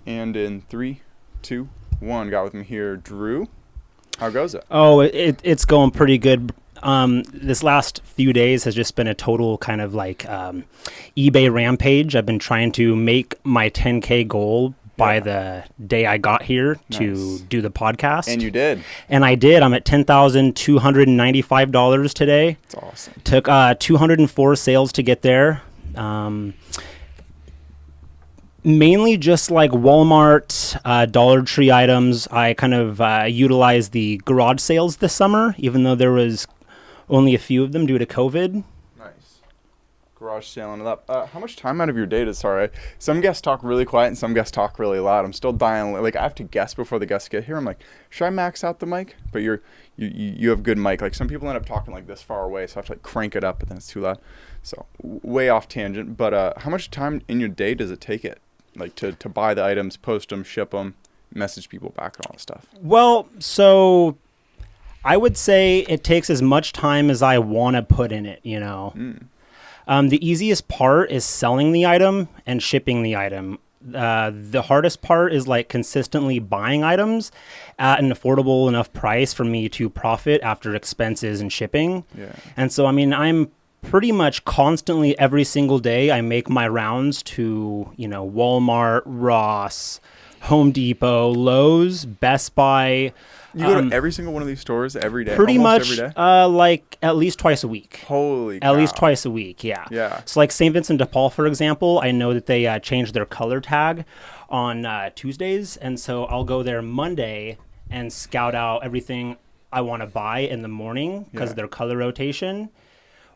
And in 3, 2, 1, got with me here, Drew. How goes it? Oh, it's going pretty good. This last few days has just been a total kind of like eBay rampage. I've been trying to make my 10K goal by the day I got here to do the podcast. And you did. And I did. I'm at $10,295 today. That's awesome. Took 204 sales to get there. Mainly just like Walmart, Dollar Tree items. I kind of utilized the garage sales this summer, even though there was only a few of them due to COVID. Nice. Garage sailing it up. How much time out of your day does, some guests talk really quiet and some guests talk really loud. I'm still dying. Like, I have to guess before the guests get here. I'm like, should I max out the mic? But you have good mic. Like, some people end up talking like this far away, so I have to like crank it up, but then it's too loud. So way off tangent. But how much time in your day does it take it? Like to buy the items, post them, ship them, message people back and all that stuff? Well, so I would say it takes as much time as I want to put in it, you know. The easiest part is selling the item and shipping the item. The hardest part is like consistently buying items at an affordable enough price for me to profit after expenses and shipping. Yeah. And so, I mean, I'm pretty much constantly every single day I make my rounds to, Walmart, Ross, Home Depot, Lowe's, Best Buy. You go to every single one of these stores every day? Pretty Almost much every day? like at least twice a week. Holy cow. At least twice a week, yeah. Yeah. So like St. Vincent de Paul, for example, I know that they changed their color tag on Tuesdays. And so I'll go there Monday and scout out everything I want to buy in the morning because of their color rotation.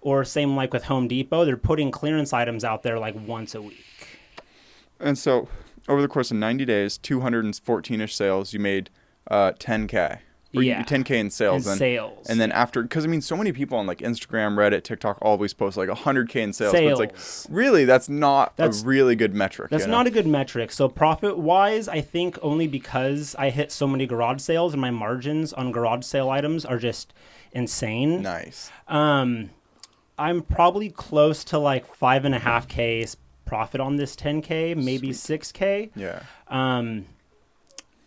Or same like with Home Depot, they're putting clearance items out there like once a week. And so over the course of 90 days, 214-ish sales, you made 10K. Yeah. 10K in sales. And then after, because I mean, so many people on like Instagram, Reddit, TikTok always post like 100K in sales. But it's like, really, that's not a really good metric. That's not a good metric. So profit-wise, I think only because I hit so many garage sales and my margins on garage sale items are just insane. Nice. I'm probably close to like 5.5K profit on this 10K, maybe 6K. Yeah.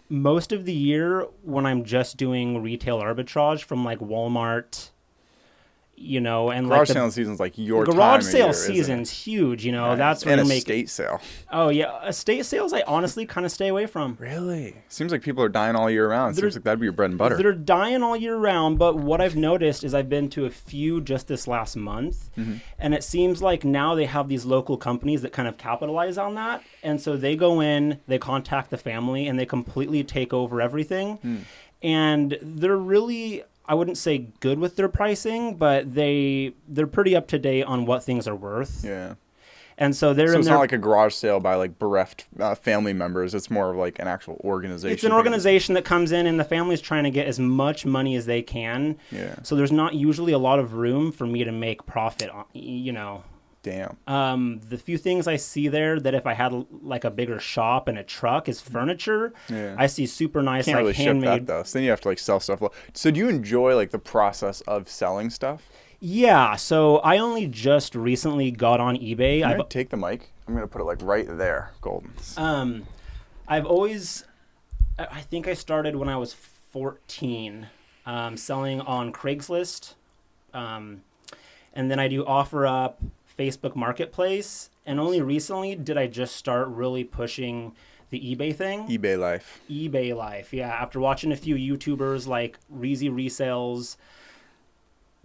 Most of the year when I'm just doing retail arbitrage from like Walmart, and garage sale season's like your time garage of sale year, season's huge, Nice. That's when and you make estate sale. Oh yeah, estate sales I honestly kind of stay away from. Really? Seems like people are dying all year round. Seems like that'd be your bread and butter. They're dying all year round, but what I've noticed is I've been to a few just this last month, and it seems like now they have these local companies that kind of capitalize on that, and so they go in, they contact the family, and they completely take over everything, and they're really, I wouldn't say good with their pricing, but they're pretty up to date on what things are worth. Yeah. And so it's not like a garage sale by like bereft family members. It's more of like an actual organization. It's an organization that comes in and the family's trying to get as much money as they can. Yeah. So there's not usually a lot of room for me to make profit, Damn. The few things I see there that if I had like a bigger shop and a truck is furniture. Yeah. I see super nice Can't like really handmade. ship that though. So then you have to like sell stuff. So do you enjoy like the process of selling stuff? Yeah. So I only just recently got on eBay. I'm gonna take the mic. I'm gonna put it like right there, Golden. I've always, I think I started when I was 14, selling on Craigslist, and then I do OfferUp, Facebook Marketplace, and only recently did I just start really pushing the eBay thing. eBay life, yeah. After watching a few YouTubers like Reezy Resales,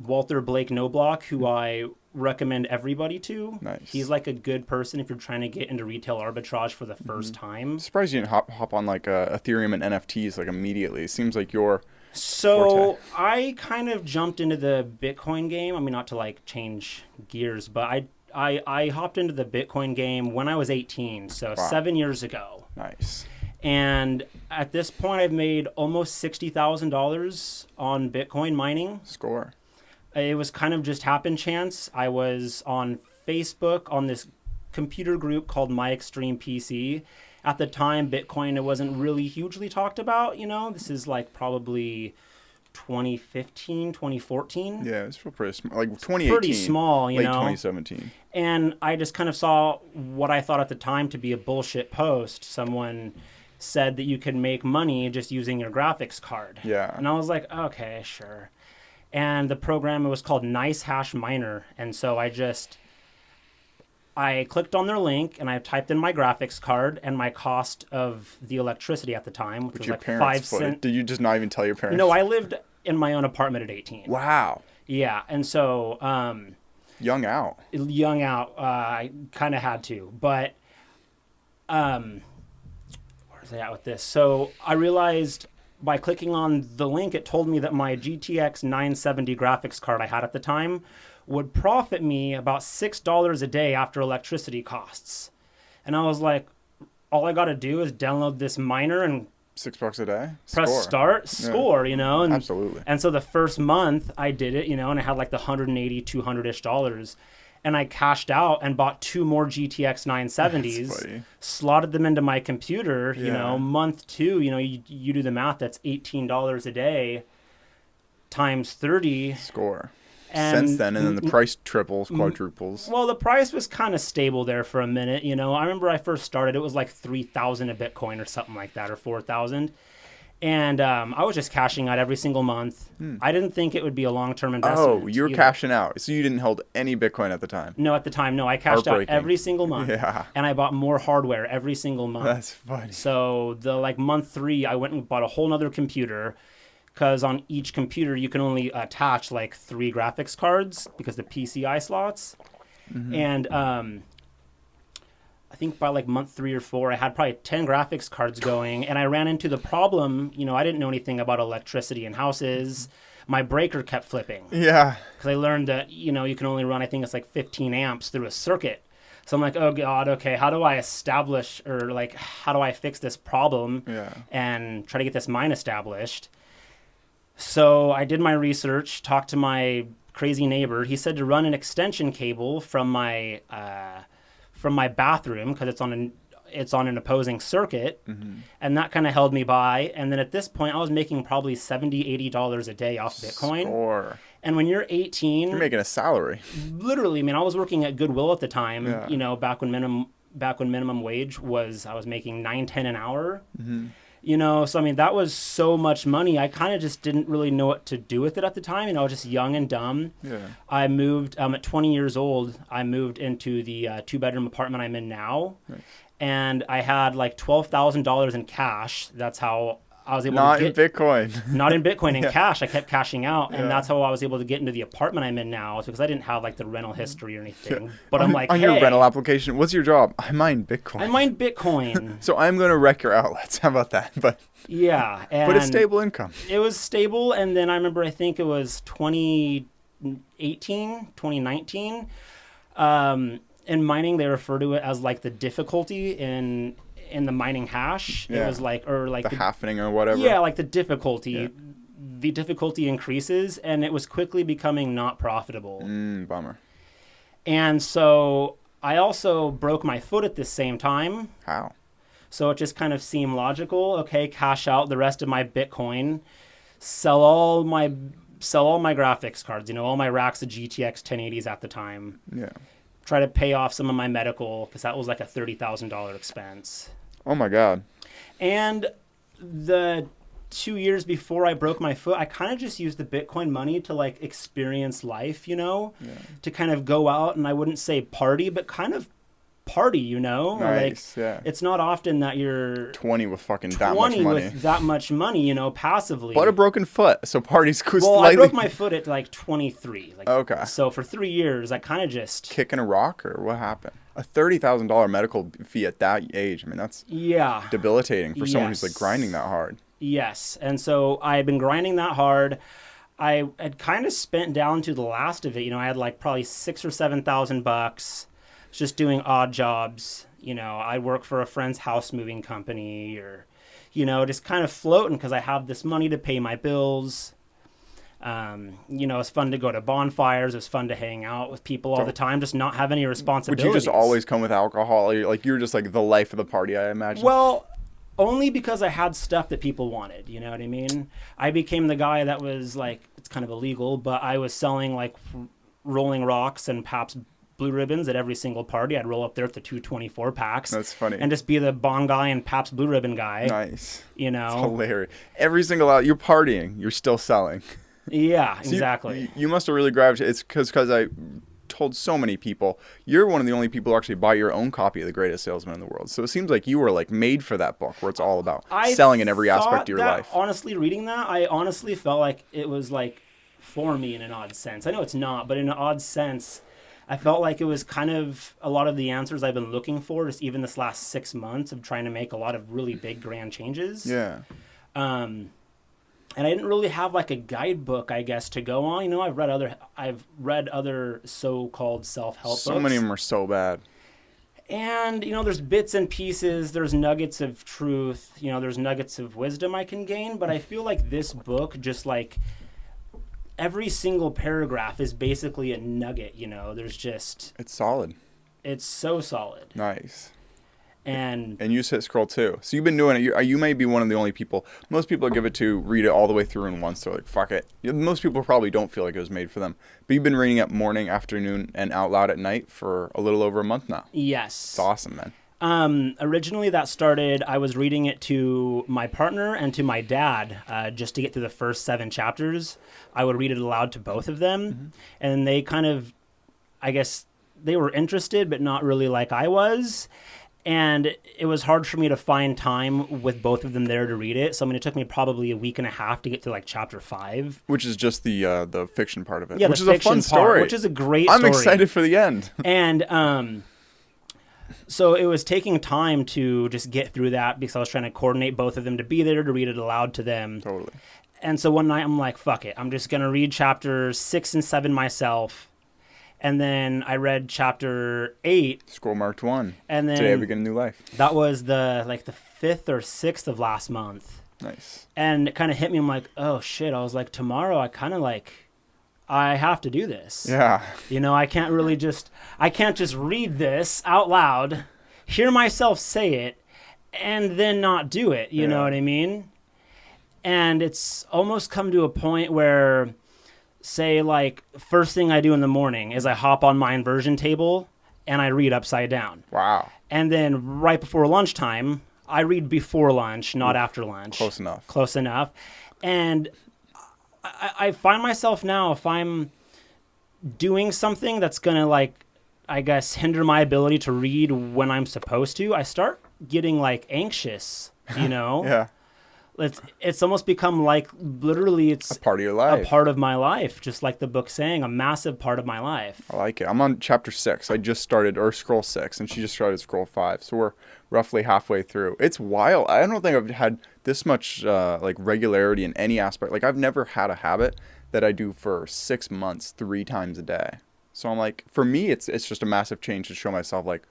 Walter Blake Noblock, who I recommend everybody to. Nice. He's like a good person if you're trying to get into retail arbitrage for the first time. I'm surprised you didn't hop on like Ethereum and NFTs like immediately. It seems like your So I kind of jumped into the Bitcoin game. I mean, not to like change gears, but I hopped into the Bitcoin game when I was 18, so 7 years ago. Nice. And at this point, I've made almost $60,000 on Bitcoin mining. Score. It was kind of just happen chance. I was on Facebook on this computer group called My Extreme PC. At the time, Bitcoin, it wasn't really hugely talked about, This is like probably 2015, 2014. Yeah, it's still pretty small. Like 2018. Pretty small, you late know. 2017. And I just kind of saw what I thought at the time to be a bullshit post. Someone said that you can make money just using your graphics card. Yeah. And I was like, okay, sure. And the program, it was called Nice Hash Miner. And so I clicked on their link and I typed in my graphics card and my cost of the electricity at the time, which was your like parents 5 cents. Did you just not even tell your parents? No, I lived in my own apartment at 18. Wow. Yeah. And so, Young out. I kind of had to, but, where's I at with this? So I realized by clicking on the link, it told me that my GTX 970 graphics card I had at the time would profit me about $6 a day after electricity costs. And I was like, all I got to do is download this miner and $6 a day. press score, you know? And, absolutely. And so the first month I did it, you know, and I had like the $180, $200-ish dollars. And I cashed out and bought 2 more GTX 970s, slotted them into my computer, you know, month 2, you know, you do the math, that's $18 a day times 30. Score. And since then, and then the price triples, quadruples. Well, the price was kind of stable there for a minute, you know. I remember I first started, it was like 3,000 a Bitcoin or something like that, or 4,000. And I was just cashing out every single month. I didn't think it would be a long-term investment. Oh, you were cashing out. So you didn't hold any Bitcoin at the time? No, at the time, no. I cashed out every single month. Yeah. And I bought more hardware every single month. That's funny. So the month 3, I went and bought a whole nother computer, because on each computer you can only attach like 3 graphics cards because the PCI slots. And I think by like month 3 or 4, I had probably 10 graphics cards going, and I ran into the problem. You know, I didn't know anything about electricity in houses. My breaker kept flipping. Yeah. Because I learned that, you know, you can only run, I think it's like 15 amps through a circuit. So I'm like, oh God, okay, how do I establish, or like, how do I fix this problem and try to get this mine established? So I did my research, talked to my crazy neighbor. He said to run an extension cable from my bathroom, because it's on an opposing circuit, and that kind of held me by. And then at this point, I was making probably $70-$80 a day off Bitcoin. Score. And when you're 18, you're making a salary. Literally, I mean, I was working at Goodwill at the time. You know, back when minimum wage was, I was making $9-10 an hour. You know, so I mean, that was so much money. I kind of just didn't really know what to do with it at the time. You know, I was just young and dumb. Yeah. I moved at 20 years old. I moved into the 2-bedroom apartment I'm in now, and I had like $12,000 in cash. That's how I was able to get... Not in Bitcoin. Not in Bitcoin, in cash. I kept cashing out, and that's how I was able to get into the apartment I'm in now. It's because I didn't have like the rental history or anything. But I'm like, on hey, your rental application, what's your job? I mine Bitcoin. I mine Bitcoin. So I'm going to wreck your outlets. How about that? But yeah. but it's stable income. It was stable, and then I remember, I think it was 2018, 2019. In mining, they refer to it as like the difficulty in the mining hash. It was like, or like the halvening or whatever. Yeah, like the difficulty. The difficulty increases, and it was quickly becoming not profitable. Bummer. And so I also broke my foot at the same time. How? So it just kind of seemed logical. Okay, cash out the rest of my Bitcoin, sell all my graphics cards, you know, all my racks of GTX 1080s at the time. Yeah. Try to pay off some of my medical, because that was like a $30,000 expense. Oh my God. And the 2 years before I broke my foot, I kind of just used the Bitcoin money to like experience life, you know, to kind of go out, and I wouldn't say party, but kind of party, you know. Nice. Like, it's not often that you're 20 with fucking that much money. With that much money, you know, passively. But a broken foot, so parties could Well, slightly... I broke my foot at like 23. Like, okay. So for 3 years, I kind of just... Kicking a rock, or what happened? A $30,000 medical fee at that age, I mean, that's debilitating for someone who's like grinding that hard. Yes. And so I had been grinding that hard. I had kind of spent down to the last of it. You know, I had like probably $6,000 or $7,000 just doing odd jobs. You know, I work for a friend's house moving company, or, you know, just kind of floating because I have this money to pay my bills. You know, it's fun to go to bonfires. It's fun to hang out with people all the time, just not have any responsibilities. Would you just always come with alcohol? You're just like the life of the party, I imagine? Well, only because I had stuff that people wanted. You know what I mean? I became the guy that was like, it's kind of illegal, but I was selling like Rolling Rocks and Pabst Blue Ribbons at every single party. I'd roll up there at the 224 packs. That's funny. And just be the Bong guy and Pabst Blue Ribbon guy. Nice. You know? It's hilarious. Every single out, you're partying, you're still selling. Yeah, So exactly. You must have really gravitated. It's because I told so many people, you're one of the only people who actually buy your own copy of The Greatest Salesman in the World. So it seems like you were like made for that book, where it's all about selling in every aspect of your life. Honestly, reading that, I honestly felt like it was like for me in an odd sense. I know it's not, but in an odd sense, I felt like it was kind of a lot of the answers I've been looking for, just even this last 6 months of trying to make a lot of really big, grand changes. Yeah. And I didn't really have like a guidebook, I guess, to go on. You know, I've read other so-called self-help books. So many of them are so bad. And, you know, there's bits and pieces, there's nuggets of truth, you know, there's nuggets of wisdom I can gain. But I feel like this book, just like every single paragraph is basically a nugget, you know. There's just... It's solid. It's so solid. Nice. And you just hit scroll too. So you've been doing it. You may be one of the only people. Most people I give it to read it all the way through in once. They're like, fuck it. Most people probably don't feel like it was made for them. But you've been reading it morning, afternoon, and out loud at night for a little over a month now. yes. It's awesome, man. Originally that started, I was reading it to my partner and to my dad, just to get through the first 7 chapters. I would read it aloud to both of them. Mm-hmm. And they kind of, I guess, they were interested, but not really like I was. And it was hard for me to find time with both of them there to read it. So, I mean, it took me probably a week and a half to get to like chapter 5. Which is just the fiction part of it. Yeah, which the is a fiction fun story. part, which is a great story. I'm excited for the end. And so it was taking time to just get through that because I was trying to coordinate both of them to be there to read it aloud to them. Totally. And so one night I'm like, fuck it. I'm just going to read chapters 6 and 7 myself. And then I read chapter 8. Scroll marked 1. And then Today I begin a new life. That was the 5th or 6th of last month. Nice. And it kind of hit me. I'm like, oh shit. I was like, tomorrow I kind of like, I have to do this. Yeah. You know, I can't just read this out loud, hear myself say it, and then not do it. You know what I mean? And it's almost come to a point where, say, like, first thing I do in the morning is I hop on my inversion table and I read upside down. Wow. And then right before lunchtime, I read before lunch, not after lunch. Close enough. And I find myself now, if I'm doing something that's going to, like, I guess, hinder my ability to read when I'm supposed to, I start getting, like, anxious, you know? Yeah. It's almost become like, literally, it's a part of your life. A part of my life, just like the book's saying, a massive part of my life. I like it. I'm on chapter 6. I just started, or scroll 6, and she just started scroll 5. So we're roughly halfway through. It's wild. I don't think I've had this much like regularity in any aspect. Like, I've never had a habit that I do for 6 months, 3 times a day. So I'm like, for me, it's just a massive change to show myself like,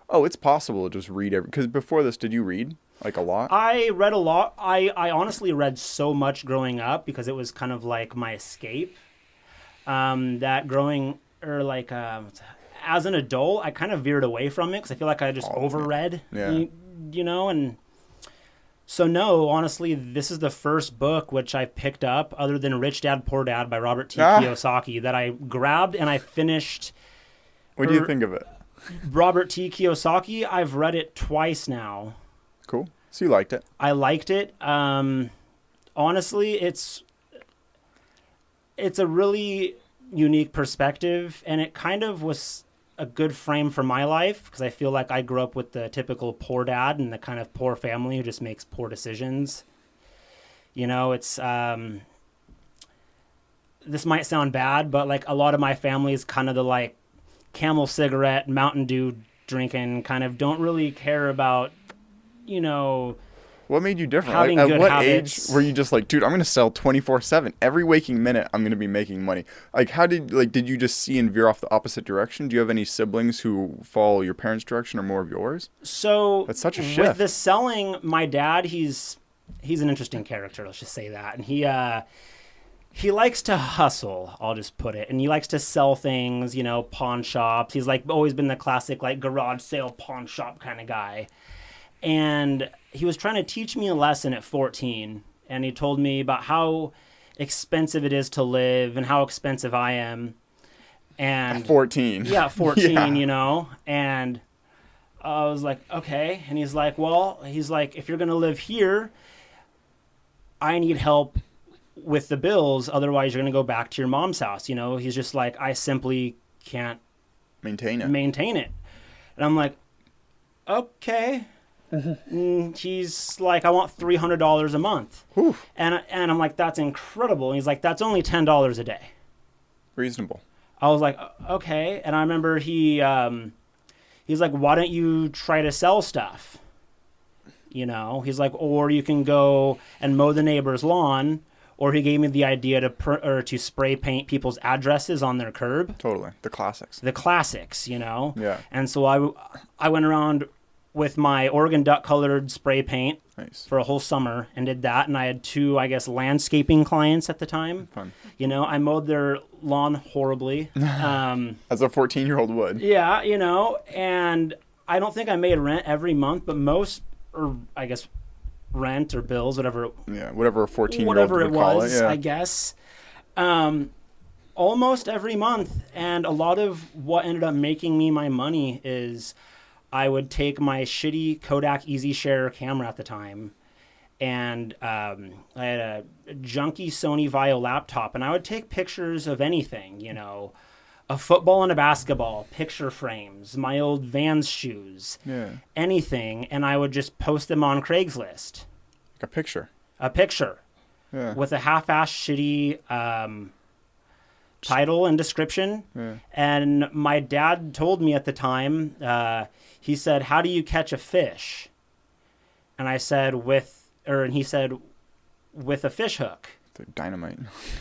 oh, it's possible to just read because before this, did you read? Like a lot? I read a lot. I honestly read so much growing up because it was kind of like my escape. That growing, or like as an adult, I kind of veered away from it because I feel like I just overread, you know? And so no, honestly, this is the first book which I picked up other than Rich Dad, Poor Dad by Robert T. Kiyosaki that I grabbed and I finished. What do you think of it? Robert T. Kiyosaki, I've read it twice now. Cool. So you liked it? I liked it. Honestly, it's a really unique perspective, and it kind of was a good frame for my life because I feel like I grew up with the typical poor dad and the kind of poor family who just makes poor decisions. You know, it's this might sound bad, but like a lot of my family is kind of the like Camel cigarette, Mountain Dew drinking, kind of don't really care about, you know, what made you different? Having like, good at what habits. age were you just like, dude, I'm going to sell 24/7. Every waking minute, I'm going to be making money. Like, did you just see and veer off the opposite direction? Do you have any siblings who follow your parents' direction or more of yours? So that's such a shift. With the selling, my dad, he's an interesting character. Let's just say that. And he likes to hustle, I'll just put it. And he likes to sell things, you know, pawn shops. He's like always been the classic like garage sale pawn shop kind of guy. And he was trying to teach me a lesson at 14. And he told me about how expensive it is to live and how expensive I am. And 14. Yeah, 14, Yeah. you know. And I was like, okay. And he's like, if you're going to live here, I need help with the bills. Otherwise, you're going to go back to your mom's house. You know, he's just like, I simply can't Maintain it. And I'm like, okay. He's like, I want $300 a month. Whew. And I'm like, that's incredible. And he's like, that's only $10 a day. Reasonable. I was like, okay. And I remember he's like, why don't you try to sell stuff? You know, he's like, or you can go and mow the neighbor's lawn. Or he gave me the idea to spray paint people's addresses on their curb. Totally. The classics, you know? Yeah. And so I went around with my Oregon duck colored spray paint for a whole summer and did that. And I had 2, I guess, landscaping clients at the time. Fun. You know, I mowed their lawn horribly. As a 14-year-old would. Yeah, you know, and I don't think I made rent every month, but most, or I guess, rent or bills, whatever. Yeah, whatever a 14-year-old would call it. Yeah. I guess. Almost every month. And a lot of what ended up making me my money is I would take my shitty Kodak EasyShare camera at the time, and I had a junky Sony Vaio laptop, and I would take pictures of anything, you know, a football and a basketball, picture frames, my old Vans shoes, anything, and I would just post them on Craigslist. Like a picture. Yeah. With a half-assed shitty title and description. Yeah. And my dad told me at the time, he said, how do you catch a fish? And I said, he said, with a fish hook. The dynamite.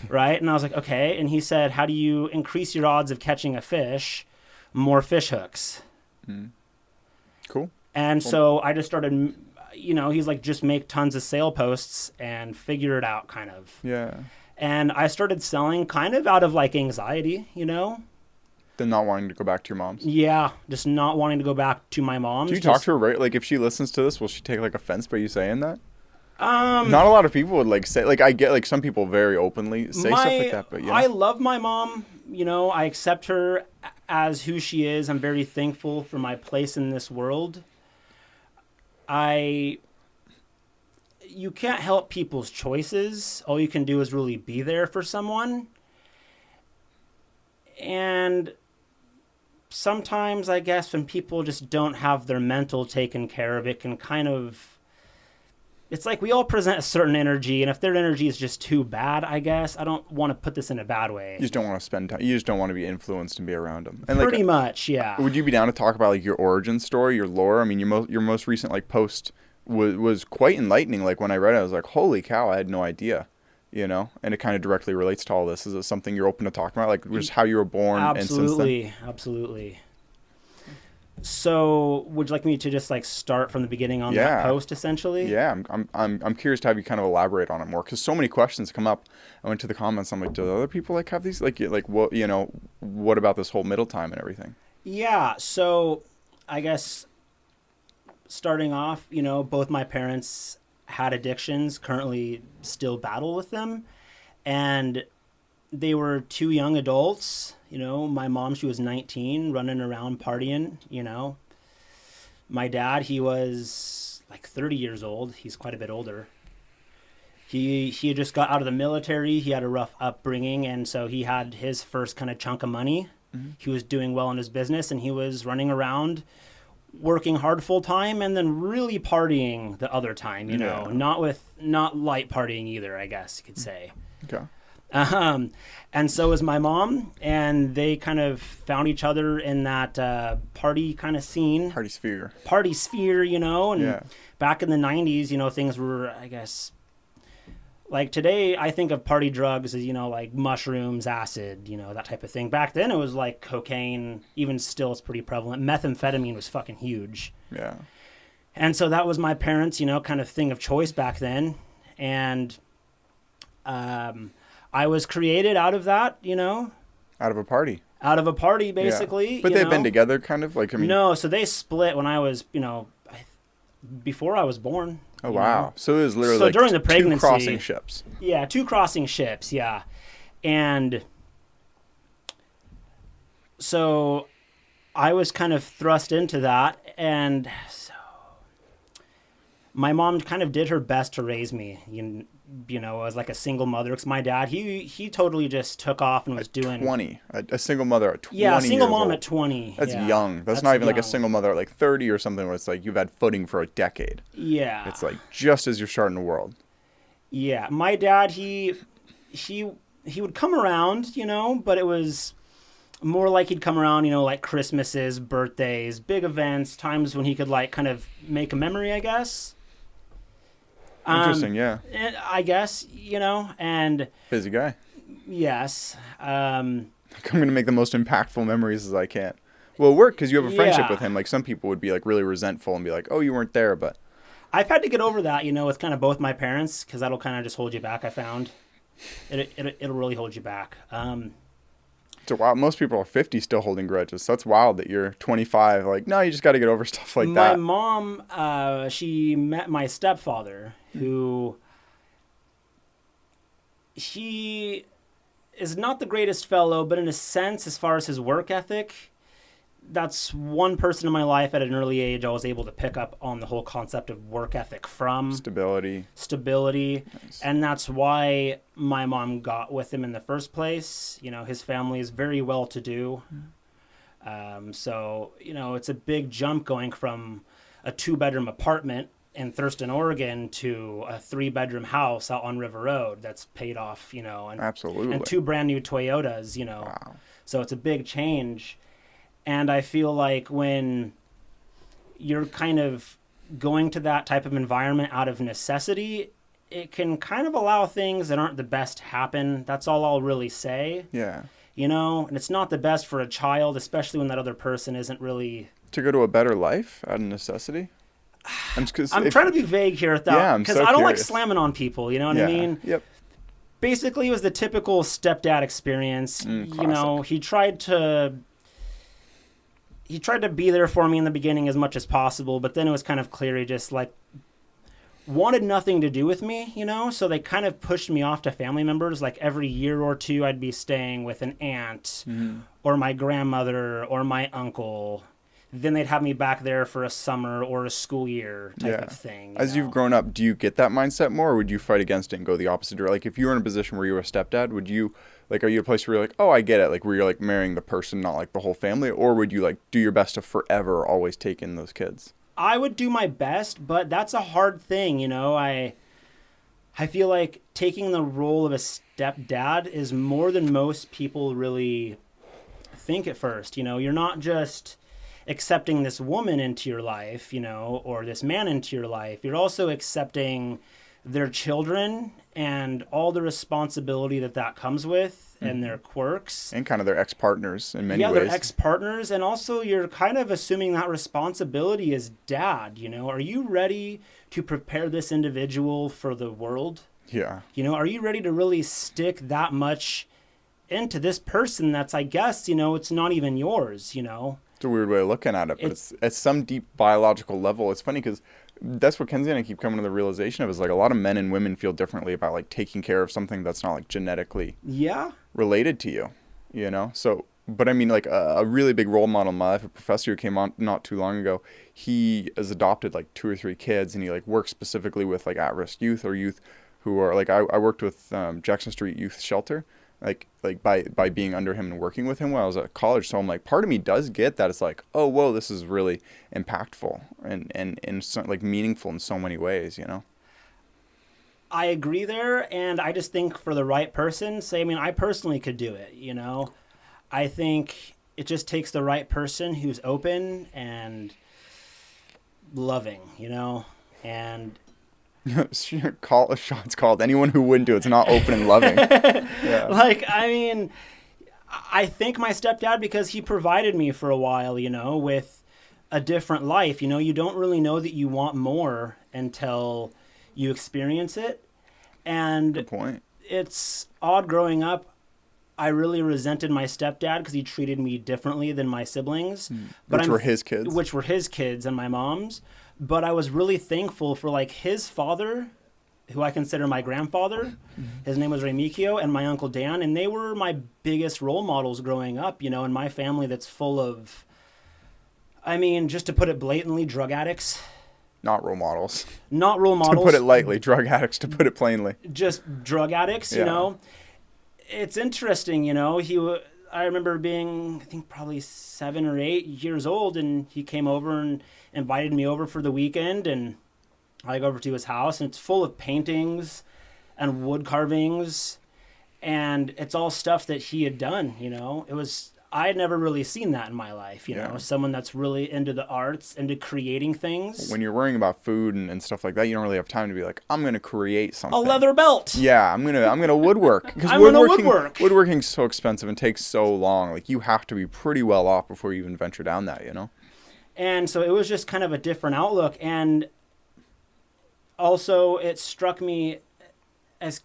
Right? And I was like, okay. And he said, how do you increase your odds of catching a fish? More fish hooks. Cool. And so I just started, you know, he's like, just make tons of sale posts and figure it out, kind of. Yeah. And I started selling kind of out of like anxiety, you know? Then not wanting to go back to your mom's. Yeah, just not wanting to go back to my mom's. Do you talk to her, right? Like, if she listens to this, will she take like offense by you saying that? Not a lot of people would like say, like, I get like some people very openly say stuff like that, but yeah. I love my mom. You know, I accept her as who she is. I'm very thankful for my place in this world. You can't help people's choices. All you can do is really be there for someone. And sometimes, I guess, when people just don't have their mental taken care of, it can kind of... It's like we all present a certain energy, and if their energy is just too bad, I guess, I don't want to put this in a bad way. You just don't want to spend time. You just don't want to be influenced and be around them. And Pretty like, much, yeah. Would you be down to talk about like your origin story, your lore? I mean, your most recent like post was quite enlightening. Like when I read it, I was like, holy cow, I had no idea. You know, and it kind of directly relates to all this. Is it something you're open to talking about, like just how you were born? Absolutely, and since then? Absolutely. So, would you like me to just like start from the beginning on that post, essentially? Yeah, I'm curious to have you kind of elaborate on it more, because so many questions come up. I went to the comments. I'm like, do other people like have these? Like what, you know, what about this whole middle time and everything? Yeah. So, I guess starting off, you know, both my parents had addictions, currently still battle with them, and they were 2 young adults. You know, my mom, she was 19, running around partying, you know. My dad, he was like 30 years old. He's quite a bit older. He had just got out of the military. He had a rough upbringing, and so he had his first kind of chunk of money. Mm-hmm. He was doing well in his business, and he was running around working hard full time and then really partying the other time, you know, not light partying either, I guess you could say. Okay. And so was my mom, and they kind of found each other in that party kind of scene. Party sphere, you know, and back in the 90s, you know, things were, I guess, like today, I think of party drugs as, you know, like mushrooms, acid, you know, that type of thing. Back then, it was like cocaine. Even still, it's pretty prevalent. Methamphetamine was fucking huge. Yeah. And so that was my parents', you know, kind of thing of choice back then. And I was created out of that, you know. Out of a party, basically. Yeah. But they've been together, kind of, like, I mean. No, so they split when I was, you know, before I was born. Oh, you wow. know? So it was literally So like during the two pregnancy, crossing ships. Yeah, 2 crossing ships, yeah. And so I was kind of thrust into that, and so my mom kind of did her best to raise me, you know, as like a single mother. Because my dad, he totally just took off and was doing 20. A single mother at 20 yeah, a single years mom old. at 20. That's yeah, young. That's not even like a single mother at like 30 or something where it's like you've had footing for a decade. Yeah, It's like just as you're starting the world. yeah. My dad, he would come around, you know, but it was more like he'd come around, you know, like Christmases, birthdays, big events, times when he could like kind of make a memory, I guess. Interesting, yeah. And I guess, you know, and Busy guy. yes. Like, I'm going to make the most impactful memories as I can. Well, it worked because you have a friendship Yeah. with him. Like some people would be like really resentful and be like, oh, you weren't there, but I've had to get over that, you know, with kind of both my parents, because that'll kind of just hold you back, I found. It'll really hold you back. it's wild. Most people are 50 still holding grudges. So that's wild that you're 25. Like, no, you just got to get over stuff like My that. mom, she met my stepfather, who he is not the greatest fellow, but in a sense, as far as his work ethic, that's one person in my life at an early age I was able to pick up on the whole concept of work ethic from. Stability. Nice. And that's why my mom got with him in the first place. You know, his family is very well to do. So, you know, it's a big jump going from a 2-bedroom apartment in Thurston, Oregon to a 3-bedroom house out on River Road that's paid off, you know, and Absolutely. and 2 brand new Toyotas, you know. Wow. So it's a big change. And I feel like when you're kind of going to that type of environment out of necessity, it can kind of allow things that aren't the best to happen. That's all I'll really say. Yeah. You know, and it's not the best for a child, especially when that other person isn't really... To go to a better life out of necessity? I'm trying to be vague here with that. Yeah, I'm because so I don't like curious. slamming on people, you know what I mean? Yep. Basically, it was the typical stepdad experience. You know, Classic. he tried to be there for me in the beginning as much as possible, but then it was kind of clear he just like wanted nothing to do with me, you know? So they kind of pushed me off to family members. Like every year or two, I'd be staying with an aunt or my grandmother or my uncle. Then they'd have me back there for a summer or a school year type of thing. As you've grown up, do you get that mindset more, or would you fight against it and go the opposite direction? Like, if you were in a position where you were a stepdad, would you, like, are you a place where you're like, oh, I get it, like, where you're, like, marrying the person, not, like, the whole family? Or would you, like, do your best to forever always take in those kids? I would do my best, but that's a hard thing, you know? I feel like taking the role of a stepdad is more than most people really think at first, you know? You're not just accepting this woman into your life, you know, or this man into your life. You're also accepting their children and all the responsibility that comes with and their quirks. And kind of their ex-partners in many ways. Yeah, their ex-partners. And also you're kind of assuming that responsibility as dad, you know. Are you ready to prepare this individual for the world? Yeah. You know, are you ready to really stick that much into this person that's, I guess, you know, it's not even yours, you know? It's a weird way of looking at it, but it's at some deep biological level. It's funny because that's what Kenzie and I keep coming to the realization of, is like a lot of men and women feel differently about like taking care of something that's not like genetically related to you, you know? So, but I mean, like a really big role model in my life, a professor who came on not too long ago, he has adopted like 2 or 3 kids, and he like works specifically with like at-risk youth or youth who are like, I worked with Jackson Street Youth Shelter, like by being under him and working with him while I was at college. So I'm like, part of me does get that. It's like, oh, whoa, this is really impactful and so, like meaningful in so many ways, you know? I agree there, and I just think for the right person, I mean, I personally could do it, you know? I think it just takes the right person who's open and loving, you know? And Shots called. Anyone who wouldn't do it's not open and loving. Yeah. like, I mean, I thank my stepdad because he provided me for a while, you know, with a different life. You know, you don't really know that you want more until you experience it. And Good point. it's odd growing up I really resented my stepdad because he treated me differently than my siblings. Which were his kids. Which were his kids and my mom's. But I was really thankful for like his father, who I consider my grandfather. His name was Remigio, and my uncle Dan, and they were my biggest role models growing up, in my family that's full of, I mean, just to put it blatantly, drug addicts. Not role models. Not role models. To put it lightly, drug addicts, to put it plainly. Just drug addicts, It's interesting, I remember being, I think, probably 7 or 8 years old, and he came over and invited me over for the weekend, and I go over to his house, and it's full of paintings and wood carvings, and it's all stuff that he had done, It was, I had never really seen that in my life, someone that's really into the arts, into creating things. When you're worrying about food and stuff like that, you don't really have time to be like, I'm going to create something. A leather belt. Yeah, I'm gonna woodwork. Because woodworking's so expensive and takes so long. Like, you have to be pretty well off before you even venture down that, And so it was just kind of a different outlook. And also it struck me as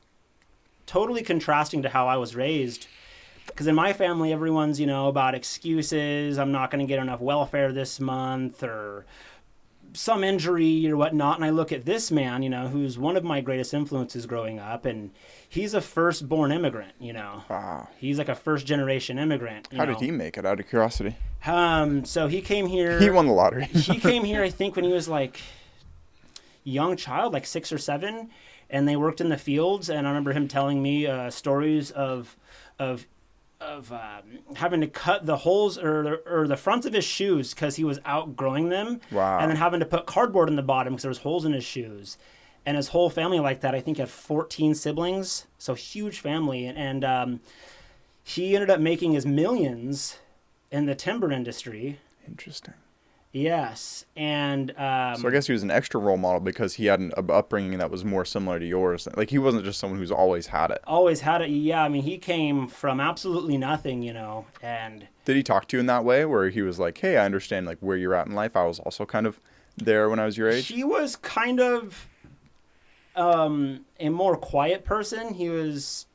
totally contrasting to how I was raised. Because in my family, everyone's, about excuses. I'm not going to get enough welfare this month, or some injury or whatnot. And I look at this man, who's one of my greatest influences growing up, and he's a firstborn immigrant, Wow. He's like a first-generation immigrant. How did he make it, out of curiosity? So he came here. He won the lottery. He came here, I think, when he was like young child, like 6 or 7, and they worked in the fields. And I remember him telling me stories of having to cut the holes or the fronts of his shoes because he was outgrowing them. Wow. And then having to put cardboard in the bottom because there was holes in his shoes. And his whole family like that, I think, had 14 siblings. So huge family. And he ended up making his millions in the timber industry. Interesting. Yes. And so I guess he was an extra role model because he had an upbringing that was more similar to yours. Like, he wasn't just someone who's always had it. Always had it. Yeah. I mean, he came from absolutely nothing, and did he talk to you in that way where he was like, hey, I understand like where you're at in life. I was also kind of there when I was your age. He was kind of a more quiet person. He was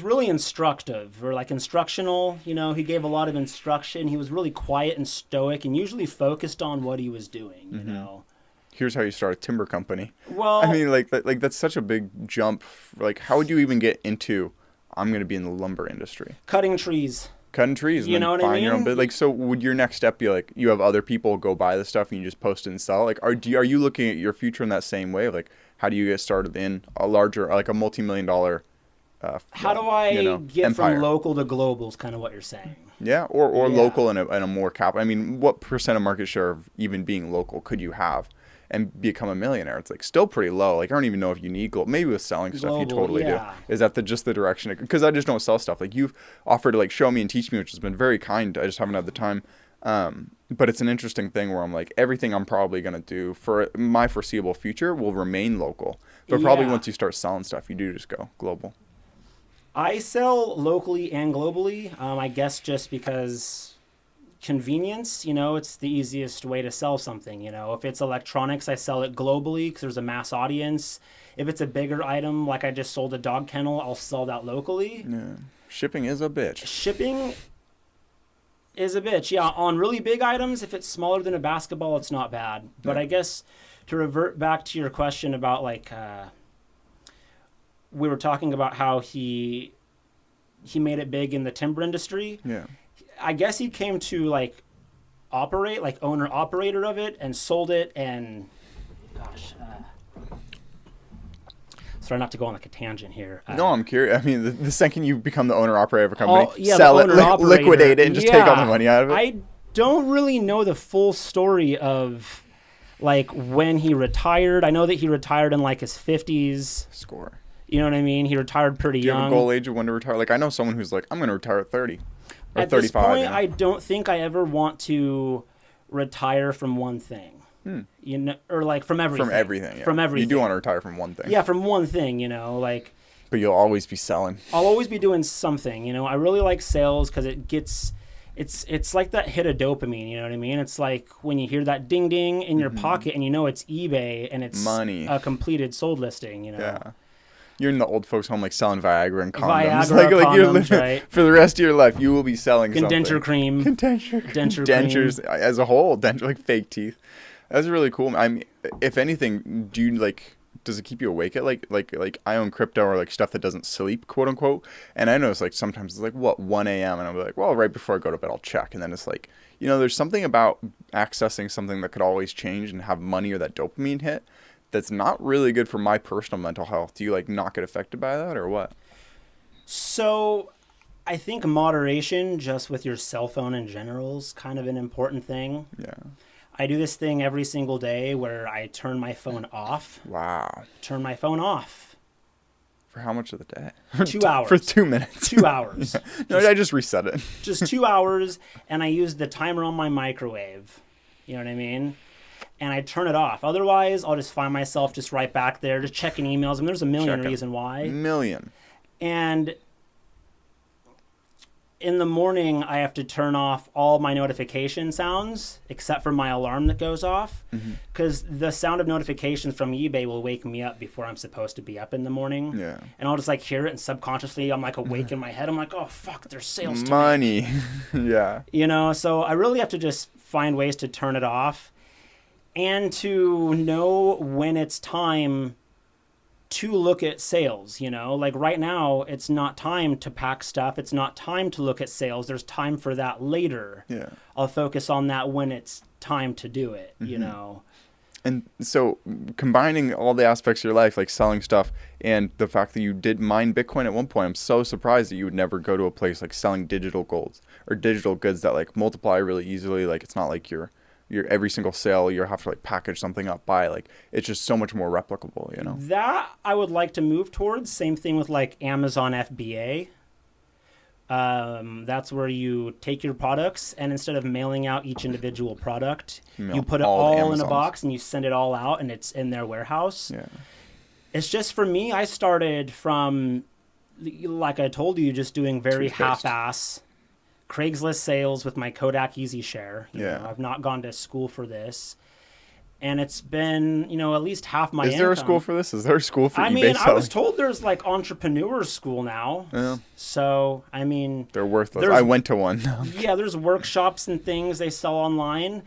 really instructive, or like instructional, he gave a lot of instruction. He was really quiet and stoic and usually focused on what he was doing, Here's how you start a timber company. Well, I mean, like that's such a big jump. Like, how would you even get into, I'm going to be in the lumber industry? Cutting trees. Cutting trees. And you know what I mean? Your own bit. Like, so would your next step be like, you have other people go buy the stuff and you just post it and sell? Like, are you looking at your future in that same way? Like, how do you get started in a larger, like a multi-million-dollar how do I get empire. from local to global is kind of what you're saying. Yeah, or local and a more cap. I mean, what percent of market share of even being local could you have and become a millionaire? It's like still pretty low. Like, I don't even know if you need global. Maybe with selling stuff, you totally do. Is that just the direction? Because I just don't sell stuff. Like, you've offered to like show me and teach me, which has been very kind. I just haven't had the time. But it's an interesting thing where I'm like, everything I'm probably going to do for my foreseeable future will remain local. But probably once you start selling stuff, you do just go global. I sell locally and globally, I guess just because convenience, it's the easiest way to sell something, If it's electronics, I sell it globally because there's a mass audience. If it's a bigger item, like I just sold a dog kennel, I'll sell that locally. Yeah. Shipping is a bitch. Shipping is a bitch, yeah. On really big items, if it's smaller than a basketball, it's not bad. But I guess to revert back to your question about like... we were talking about how he made it big in the timber industry. Yeah. I guess he came to like operate, like owner operator of it, and sold it. And gosh, sorry not to go on like a tangent here. No, I'm curious. I mean, the second you become the owner operator of a company, yeah, sell it, liquidate it, and just take all the money out of it. I don't really know the full story of like when he retired. I know that he retired in like his 50s. Score. You know what I mean? He retired pretty young. Do you have a goal age of when to retire? Like, I know someone who's like, I'm going to retire at 30 or at 35. This point, I don't think I ever want to retire from one thing. Or like from everything. From everything, yeah. From everything. You do want to retire from one thing. Yeah, from one thing, like... But you'll always be selling. I'll always be doing something, I really like sales because it gets... It's like that hit of dopamine, you know what I mean? It's like when you hear that ding ding in your pocket and it's eBay and it's money. A completed sold listing, Yeah. You're in the old folks' home, like selling Viagra and condoms. Viagra, like you're condoms, right? For the rest of your life, you will be selling Denture something. cream. Denture cream. Dentures as a whole, like fake teeth. That's really cool. I mean, if anything, do you like? Does it keep you awake at like I own crypto or like stuff that doesn't sleep, quote unquote? And I notice like sometimes it's like 1 a.m. and I'm like, well, right before I go to bed I'll check, and then it's like, there's something about accessing something that could always change and have money or that dopamine hit that's not really good for my personal mental health. Do you like not get affected by that or what? So I think moderation just with your cell phone in general is kind of an important thing. Yeah. I do this thing every single day where I turn my phone off. Wow. Turn my phone off. For how much of the day? 2 hours. For 2 minutes. 2 hours. No, I just reset it. Just 2 hours, and I use the timer on my microwave. You know what I mean? And I turn it off. Otherwise, I'll just find myself just right back there, just checking emails. I mean, there's a million reasons why. Million. And in the morning, I have to turn off all my notification sounds except for my alarm that goes off, because the sound of notifications from eBay will wake me up before I'm supposed to be up in the morning. Yeah. And I'll just like hear it, and subconsciously I'm like awake in my head. I'm like, oh fuck, there's sales to money. make. Yeah. So I really have to just find ways to turn it off and to know when it's time to look at sales. Like right now it's not time to pack stuff, it's not time to look at sales, there's time for that later. Yeah. I'll focus on that when it's time to do it. And so combining all the aspects of your life, like selling stuff and the fact that you did mine Bitcoin at one point, I'm so surprised that you would never go to a place like selling digital golds or digital goods that like multiply really easily. Like it's not like your every single sale you have to like package something up by, like it's just so much more replicable. That I would like to move towards. Same thing with like Amazon FBA. That's where you take your products, and instead of mailing out each individual product, you put it all in a box and you send it all out, and it's in their warehouse. Yeah. It's just, for me, I started from, like I told you, just doing very half-ass Craigslist sales with my Kodak Easy Share. I've not gone to school for this. And it's been, at least half my income. Is there a school for this? Is there a school for eBay selling? I was told there's like entrepreneur school now. Yeah. So, they're worthless. I went to one. Yeah, there's workshops and things they sell online.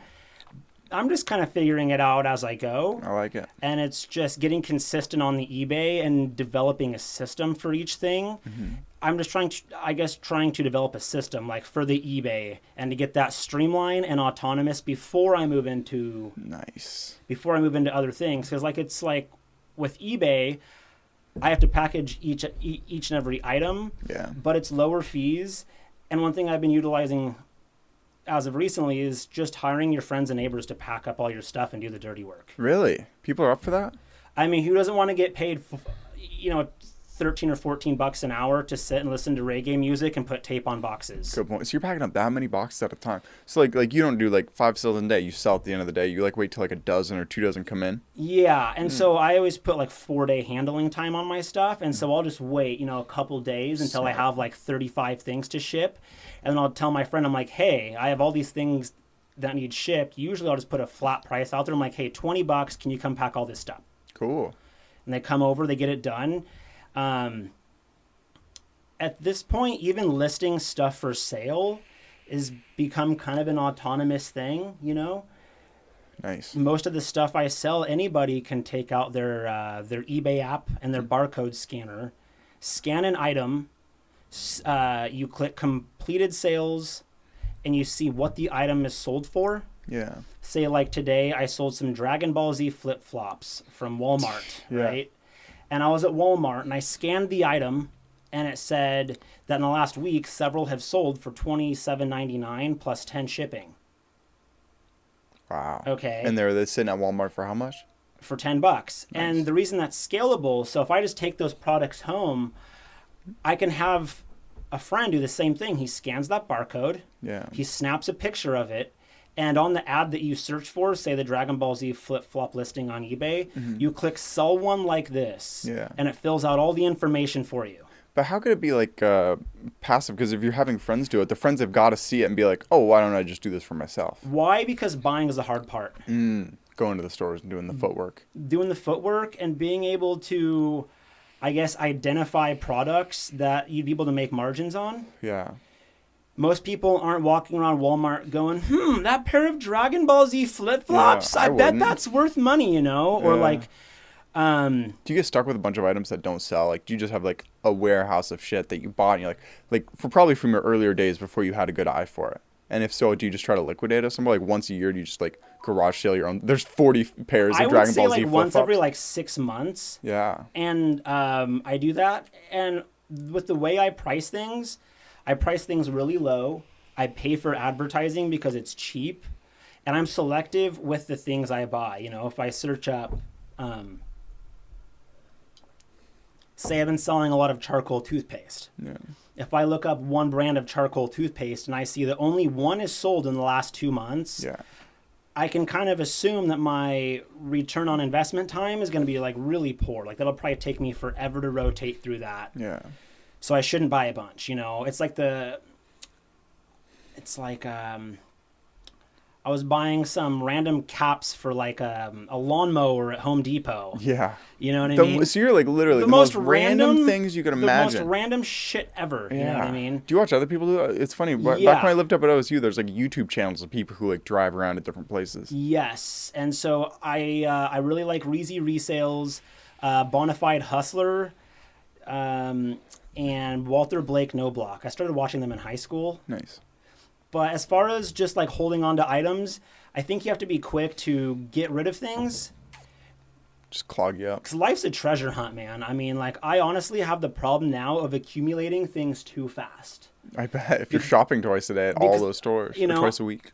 I'm just kind of figuring it out as I go. I like it. And it's just getting consistent on the eBay and developing a system for each thing. I'm just trying to develop a system like for the eBay and to get that streamlined and autonomous before I move into other things. Because it's like with eBay, I have to package each and every item. Yeah. But it's lower fees. And one thing I've been utilizing as of recently is just hiring your friends and neighbors to pack up all your stuff and do the dirty work. Really? People are up for that? Who doesn't want to get paid, $13 or $14 an hour to sit and listen to reggae music and put tape on boxes? Good point. So you're packing up that many boxes at a time. So like you don't do like 5 sales a day. You sell at the end of the day. You like wait till like a dozen or 2 dozen come in. Yeah, and so I always put like 4-day handling time on my stuff, and so I'll just wait, a couple days until I have like 35 things to ship, and then I'll tell my friend, I'm like, hey, I have all these things that need shipped. Usually I'll just put a flat price out there. I'm like, hey, $20, can you come pack all this stuff? Cool. And they come over, they get it done. At this point, even listing stuff for sale is become kind of an autonomous thing, Nice. Most of the stuff I sell, anybody can take out their eBay app and their barcode scanner, scan an item, you click completed sales, and you see what the item is sold for. Yeah. Say like today, I sold some Dragon Ball Z flip-flops from Walmart, right? And I was at Walmart, and I scanned the item, and it said that in the last week, several have sold for $27.99 plus 10 shipping. Wow. Okay. And they're sitting at Walmart for how much? For $10. Nice. And the reason that's scalable, so if I just take those products home, I can have a friend do the same thing. He scans that barcode. Yeah. He snaps a picture of it. And on the ad that you search for, say the Dragon Ball Z flip-flop listing on eBay, you click sell one like this, and it fills out all the information for you. But how could it be like passive? Because if you're having friends do it, the friends have got to see it and be like, oh, why don't I just do this for myself? Why? Because buying is the hard part. Going to the stores and doing the footwork. Doing the footwork and being able to I guess, identify products that you'd be able to make margins on. Yeah. Most people aren't walking around Walmart going, that pair of Dragon Ball Z flip-flops, Yeah, I I bet wouldn't. that's worth money, you know? Or Yeah. like, Do you get stuck with a bunch of items that don't sell? Like, do you just have like a warehouse of shit that you bought and you're like for probably from your earlier days before you had a good eye for it? And if so, do you just try to liquidate it somewhere? Like once a year, do you just like garage sale your own? There's 40 pairs I of would Dragon say Ball Z like once every flip-flops. like 6 months. Yeah. And I do that. And with the way I price things really low. I pay for advertising because it's cheap. And I'm selective with the things I buy. You know, if I search up, say I've been selling a lot of charcoal toothpaste. Yeah. If I look up one brand of charcoal toothpaste and I see that only one is sold in the last 2 months, Yeah. I can kind of assume that my return on investment time is going to be like really poor. Like that'll probably take me forever to rotate through that. Yeah. So I shouldn't buy a bunch, you know. It's like I was buying some random caps for like a lawnmower at Home Depot. Yeah. You know what I mean? So you're like literally the most random things you can imagine. The most random shit ever. Yeah. You know what I mean? Do you watch other people do that? It's funny. Back Yeah. when I lived up at OSU, there's like YouTube channels of people who like drive around at different places. Yes. And so I really like Reezy Resales, Bonafide Hustler, and Walter Blake No Block. I started watching them in high school. Nice. But as far as just like holding on to items, I think you have to be quick to get rid of things. Just clog you up. Because life's a treasure hunt, man. I mean, like, I honestly have the problem now of accumulating things too fast. I bet if you're shopping twice a day at all those stores, you or know, twice a week.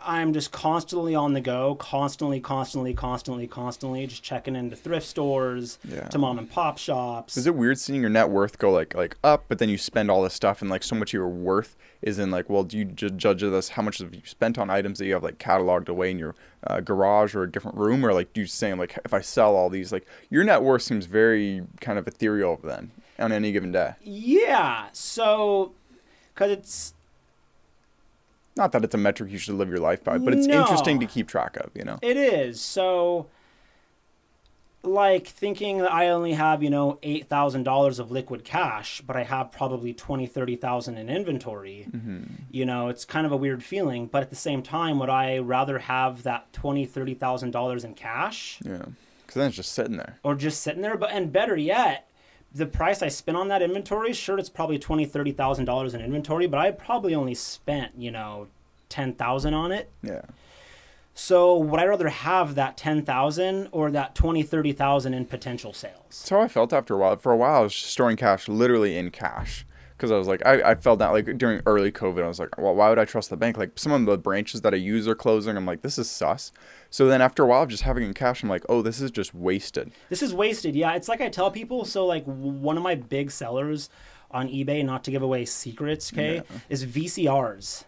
I'm just constantly on the go, constantly, just checking into thrift stores, Yeah. to mom and pop shops. Is it weird seeing your net worth go like up, but then you spend all this stuff and like so much of your worth is in like, well, do you judge this how much have you spent on items that you have like cataloged away in your garage or a different room, or like do you say like if I sell all these, like your net worth seems very kind of ethereal then on any given day. Yeah, so because it's Not that it's a metric you should live your life by, but it's No. interesting to keep track of, you know? It is. So, like, thinking that I only have, you know, $8,000 of liquid cash, but I have probably 20, 30,000 in inventory, you know, it's kind of a weird feeling. But at the same time, would I rather have that $20,000, $30,000 in cash Yeah. Because then it's just sitting there. or just sitting there? And better yet, the price I spent on that inventory, sure, it's probably $20,000, $30,000 in inventory, but I probably only spent, you know, 10,000 on it. Yeah. So would I rather have that 10,000 or that 20, 30,000 in potential sales? That's how I felt after a while. For a while, I was just storing cash literally in cash. Because I was like, I felt that like during early COVID, I was like, well, why would I trust the bank? Like some of the branches that I use are closing. I'm like, this is sus. So then after a while of just having it in cash, I'm like, oh, this is just wasted. This is wasted. Yeah, it's like I tell people. So like one of my big sellers on eBay, not to give away secrets, okay, is VCRs.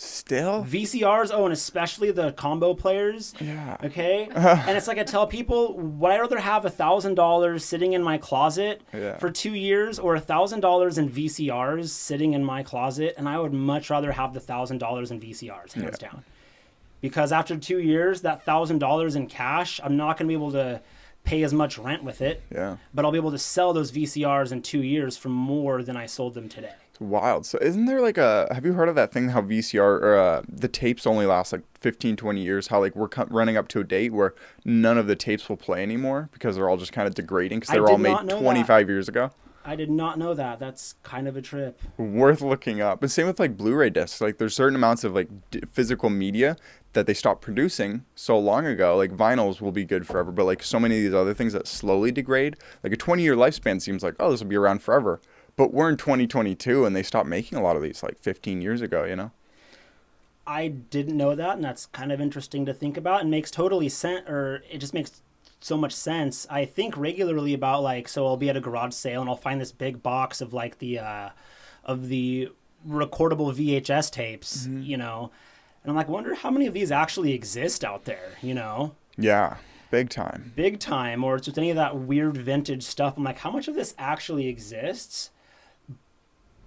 Still? VCRs, oh, and especially the combo players. Yeah. Okay. And it's like I tell people, would I rather have $1,000 sitting in my closet for 2 years or $1,000 in VCRs sitting in my closet? And I would much rather have the $1,000 in VCRs, hands down. Because after 2 years, that $1,000 in cash, I'm not going to be able to pay as much rent with it. Yeah. But I'll be able to sell those VCRs in 2 years for more than I sold them today. Wild. So isn't there like have you heard of that thing how VCR or the tapes only last like 15, 20 years? How like we're running up to a date where none of the tapes will play anymore because they're all just kind of degrading because they were all made 25 years ago? I did not know that. That's kind of a trip. Worth looking up. But same with like Blu-ray discs. Like there's certain amounts of like physical media that they stopped producing so long ago. Like vinyls will be good forever, but like so many of these other things that slowly degrade, like a 20-year lifespan seems like, oh, this will be around forever. But we're in 2022 and they stopped making a lot of these like 15 years ago, you know? I didn't know that, and that's kind of interesting to think about and makes totally sense, or it just makes so much sense. I think regularly about like, so I'll be at a garage sale and I'll find this big box of like the recordable VHS tapes, you know, and I'm like, wonder how many of these actually exist out there, you know? Yeah, big time. Big time, or it's with any of that weird vintage stuff. I'm like, how much of this actually exists?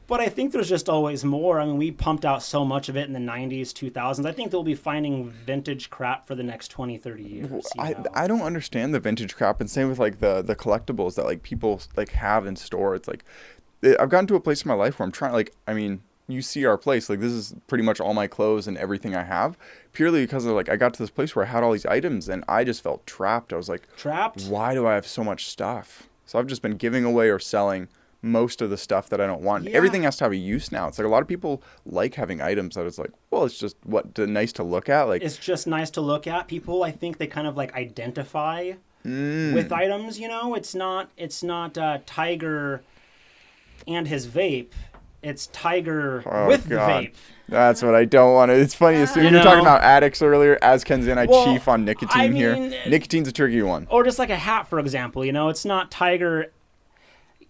But I think there's just always more. I mean, we pumped out so much of it in the 90s, 2000s. I think they'll be finding vintage crap for the next 20, 30 years. I don't understand the vintage crap, and same with like the collectibles that like people like have in store. It's like I've gotten to a place in my life where I'm trying, like, I mean, you see our place, like this is pretty much all my clothes and everything I have, purely because of like I got to this place where I had all these items and I just felt trapped. I was like, trapped? Why do I have so much stuff? So I've just been giving away or selling most of the stuff that I don't want. Yeah. Everything has to have a use now. It's like a lot of people like having items that it's like, well, it's just nice to look at. Like, it's just nice to look at. People, I think they kind of like identify with items. You know, it's not Tiger and his vape. It's Tiger with the vape. That's what I don't want to. It's funny. As soon as you were talking about addicts earlier, as Ken's in, I chief on nicotine here. Nicotine's a tricky one. Or just like a hat, for example. You know, it's not Tiger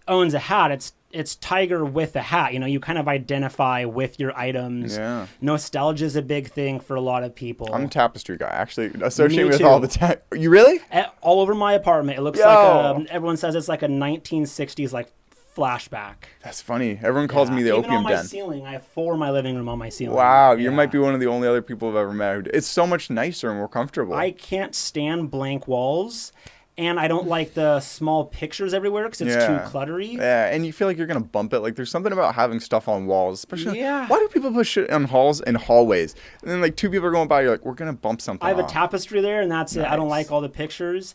owns a hat. It's Tiger with a hat. You know, you kind of identify with your items. Yeah. Nostalgia is a big thing for a lot of people. I'm a tapestry guy. Actually, associate with too. all the time. You really? All over my apartment. It looks like everyone says it's like a 1960s like flashback. That's funny. Everyone calls me the Even opium on my den. ceiling, I have 4 in my living room on my ceiling. Wow, you might be one of the only other people I've ever met. It's so much nicer and more comfortable. I can't stand blank walls. And I don't like the small pictures everywhere because it's too cluttery. Yeah, and you feel like you're going to bump it. Like, there's something about having stuff on walls. Especially, why do people put shit on halls and hallways? And then, like, 2 people are going by, you're like, we're going to bump something I have off. a tapestry there, and that's it. I don't like all the pictures.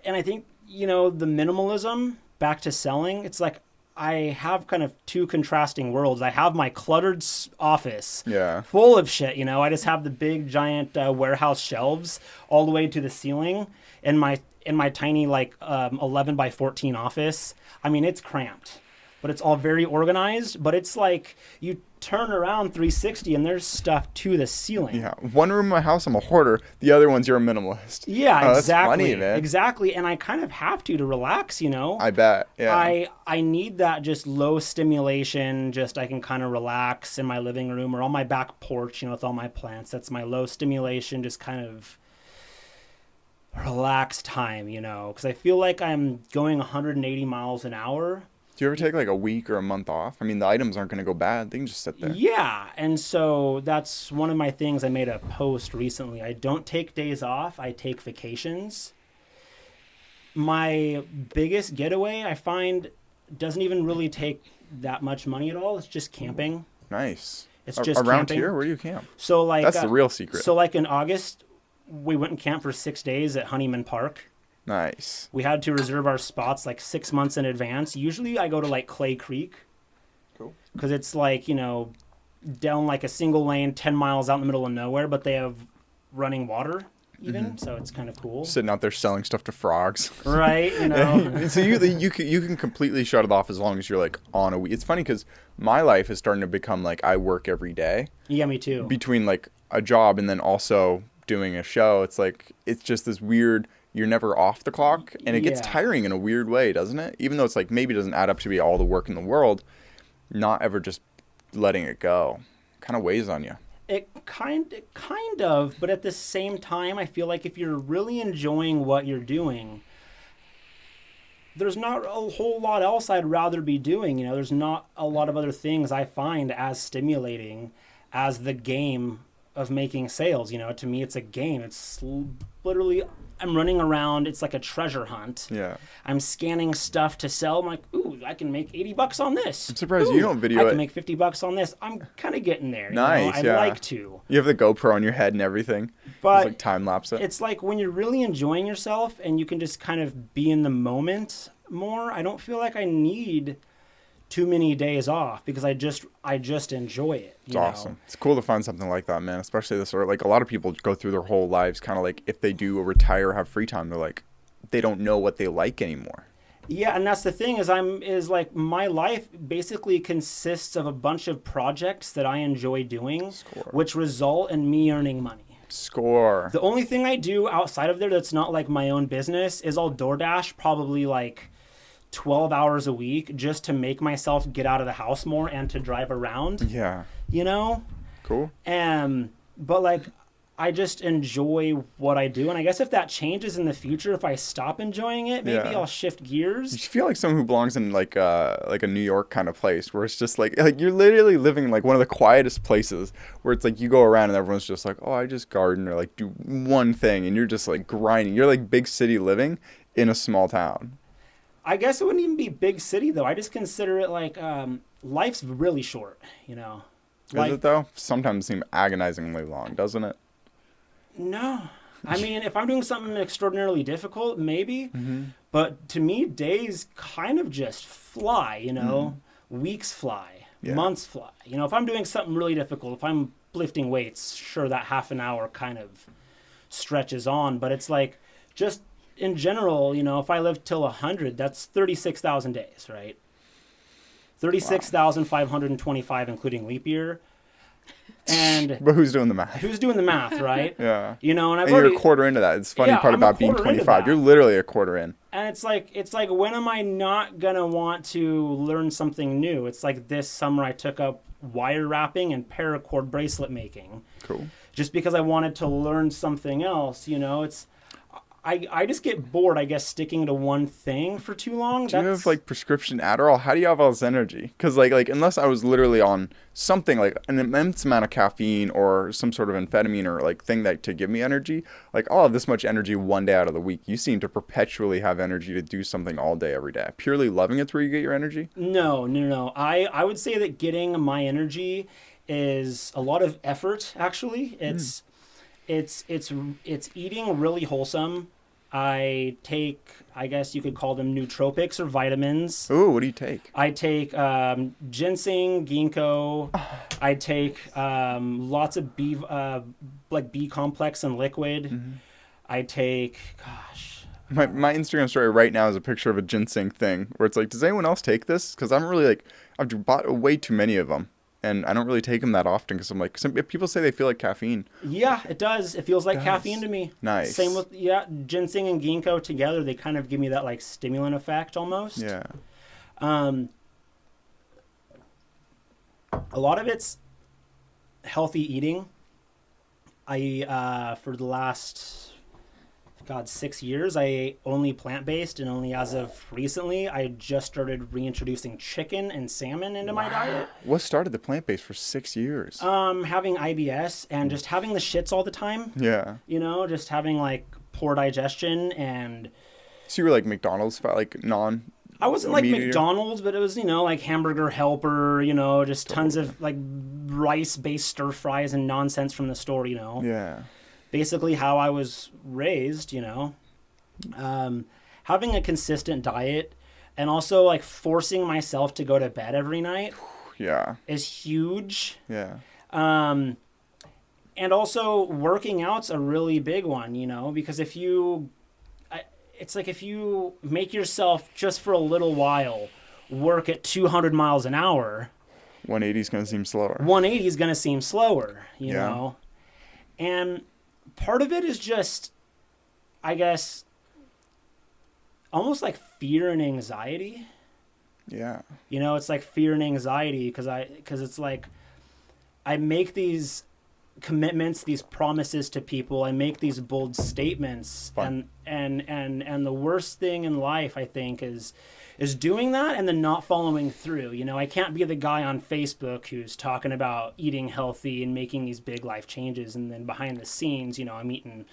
And I think, you know, the minimalism, back to selling, it's like I have kind of 2 contrasting worlds. I have my cluttered office full of shit, you know. I just have the big, giant warehouse shelves all the way to the ceiling. In my tiny like 11 by 14 office. I mean, it's cramped, but it's all very organized. But it's like you turn around 360 and there's stuff to the ceiling. Yeah, one room in my house I'm a hoarder. The other one's you're a minimalist. Yeah, exactly. That's funny, man. Exactly, and I kind of have to relax. You know. I bet. Yeah. I need that just low stimulation. Just I can kind of relax in my living room or on my back porch. You know, with all my plants. That's my low stimulation. Just kind of relaxed time, you know, because I feel like I'm going 180 miles an hour. Do you ever take like a week or a month off? I mean, the items aren't going to go bad. They can just sit there. Yeah, and so that's one of my things. I made a post recently. I don't take days off. I take vacations. My biggest getaway, I find, doesn't even really take that much money at all. It's just camping. Nice. It's just around camping. Here? Where do you camp? So like that's the real secret. So like in August, we went and camped for 6 days at Honeyman Park. Nice. We had to reserve our spots like 6 months in advance. Usually I go to like Clay Creek. Cool. Because it's like, you know, down like a single lane, 10 miles out in the middle of nowhere, but they have running water even. So it's kind of cool. Sitting out there selling stuff to frogs. Right, you know. So you can completely shut it off as long as you're like on a week. It's funny because my life is starting to become like I work every day. Yeah, me too. Between like a job and then also doing a show, it's like it's just this weird, you're never off the clock, and it gets tiring in a weird way, doesn't it? Even though it's like maybe it doesn't add up to be all the work in the world, not ever just letting it go kind of weighs on you. It kind of, but at the same time, I feel like if you're really enjoying what you're doing, there's not a whole lot else I'd rather be doing. You know, there's not a lot of other things I find as stimulating as the game of making sales. You know, to me, it's a game. It's literally, I'm running around. It's like a treasure hunt. Yeah. I'm scanning stuff to sell. I'm like, ooh, I can make $80 on this. I'm surprised you don't video it. I can make $50 on this. I'm kind of getting there. Nice. You know? I'd like to. You have the GoPro on your head and everything. But it's like time lapse it. It's like when you're really enjoying yourself and you can just kind of be in the moment more. I don't feel like I need too many days off because I just enjoy it. It's awesome. It's cool to find something like that, man. Especially this, or like a lot of people go through their whole lives kind of like if they do retire, have free time, they're like they don't know what they like anymore. Yeah, and that's the thing is like my life basically consists of a bunch of projects that I enjoy doing, which result in me earning money. Score. The only thing I do outside of there that's not like my own business is I'll DoorDash probably like 12 hours a week just to make myself get out of the house more and to drive around. Yeah. You know? Cool. But like I just enjoy what I do, and I guess if that changes in the future, if I stop enjoying it, maybe Yeah. I'll shift You gears. feel like someone who belongs in like a New York kind of place where it's just like you're literally living in like one of the quietest places where it's like you go around and everyone's just like, oh, I just garden or like do one thing, and you're just like grinding. You're like big city living in a small town. I guess it wouldn't even be big city though. I just consider it like life's really short, you know. Is Life it though? Sometimes seem agonizingly long, doesn't it? No. I mean, if I'm doing something extraordinarily difficult, maybe. Mm-hmm. But to me, days kind of just fly, you know? Weeks fly, Yeah. months fly. You know, if I'm doing something really difficult, if I'm lifting weights, sure, that half an hour kind of stretches on. But it's like, just in general, you know, if I live till 100, that's 36,000 days, right? 36,525, including leap year. And But who's doing the math? who's doing the math, right? Yeah. You know, and I've And you're already, a quarter into that. It's funny Yeah, part I'm a about being quarter into 25. that. You're literally a quarter in. and it's like when am I not gonna want to learn something new? It's like this summer I took up wire wrapping and paracord bracelet making Cool. just because I wanted to learn something else. You know, I just get bored, I guess, sticking to one thing for too long. Do you have like prescription Adderall? How do you have all this energy? Because like unless I was literally on something like an immense amount of caffeine or some sort of amphetamine or like thing that to give me energy, like I'll have this much energy one day out of the week. You seem to perpetually have energy to do something all day every day. Purely loving it's where you get your energy. No. I would say that getting my energy is a lot of effort. Actually, it's eating really wholesome. I take, I guess you could call them nootropics or vitamins. Ooh, what do you take? I take ginseng, ginkgo. I take lots of like B complex and liquid. I take, gosh, My Instagram story right now is a picture of a ginseng thing where it's like, does anyone else take this? Because I'm really like, I've bought way too many of them. And I don't really take them that often because I'm like, some people say they feel like caffeine. yeah, it does. It feels like Does. caffeine to me. Nice. Same with ginseng and ginkgo together. They kind of give me that like stimulant effect almost. Yeah. A lot of it's healthy eating. For the last 6 years, I ate only plant-based, and only as of recently, I just started reintroducing chicken and salmon into my diet. What started the plant-based for 6 years? Having IBS and just having the shits all the time. Yeah. You know, just having like poor digestion and. So you were like McDonald's, like non. I wasn't like meat eater? McDonald's, but it was, you know, like Hamburger Helper, you know, just tons of like rice-based stir fries and nonsense from the store, you know. Yeah. Basically how I was raised, you know. Having a consistent diet and also like forcing myself to go to bed every night Yeah. is huge. Yeah. And also working out's a really big one, you know, because it's like if you make yourself just for a little while work at 200 miles an hour, 180 is going to seem slower. 180 is going to seem slower, you Yeah. know. And part of it is just, I guess, almost like fear and anxiety. Yeah. You know, it's like fear and anxiety because it's like I make these commitments, these promises to people. I make these bold statements, Fun. and the worst thing in life, I think, is doing that and then not following through. You know, I can't be the guy on Facebook who's talking about eating healthy and making these big life changes, and then behind the scenes, you know, I'm eating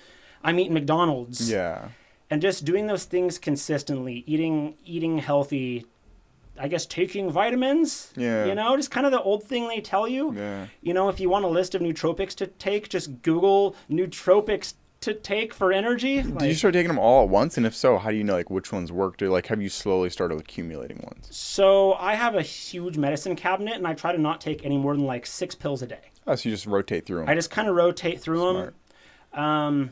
McDonald's. Yeah. And just doing those things consistently, eating healthy, I guess taking vitamins. Yeah. You know, just kind of the old thing they tell you. Yeah. You know, if you want a list of nootropics to take, just Google nootropics to take for energy. Did you start taking them all at once? And if so, how do you know like which ones worked? Or like have you slowly started accumulating ones? So I have a huge medicine cabinet, and I try to not take any more than like 6 pills a day. Oh, so you just rotate through them. I just kind of rotate through Smart. them.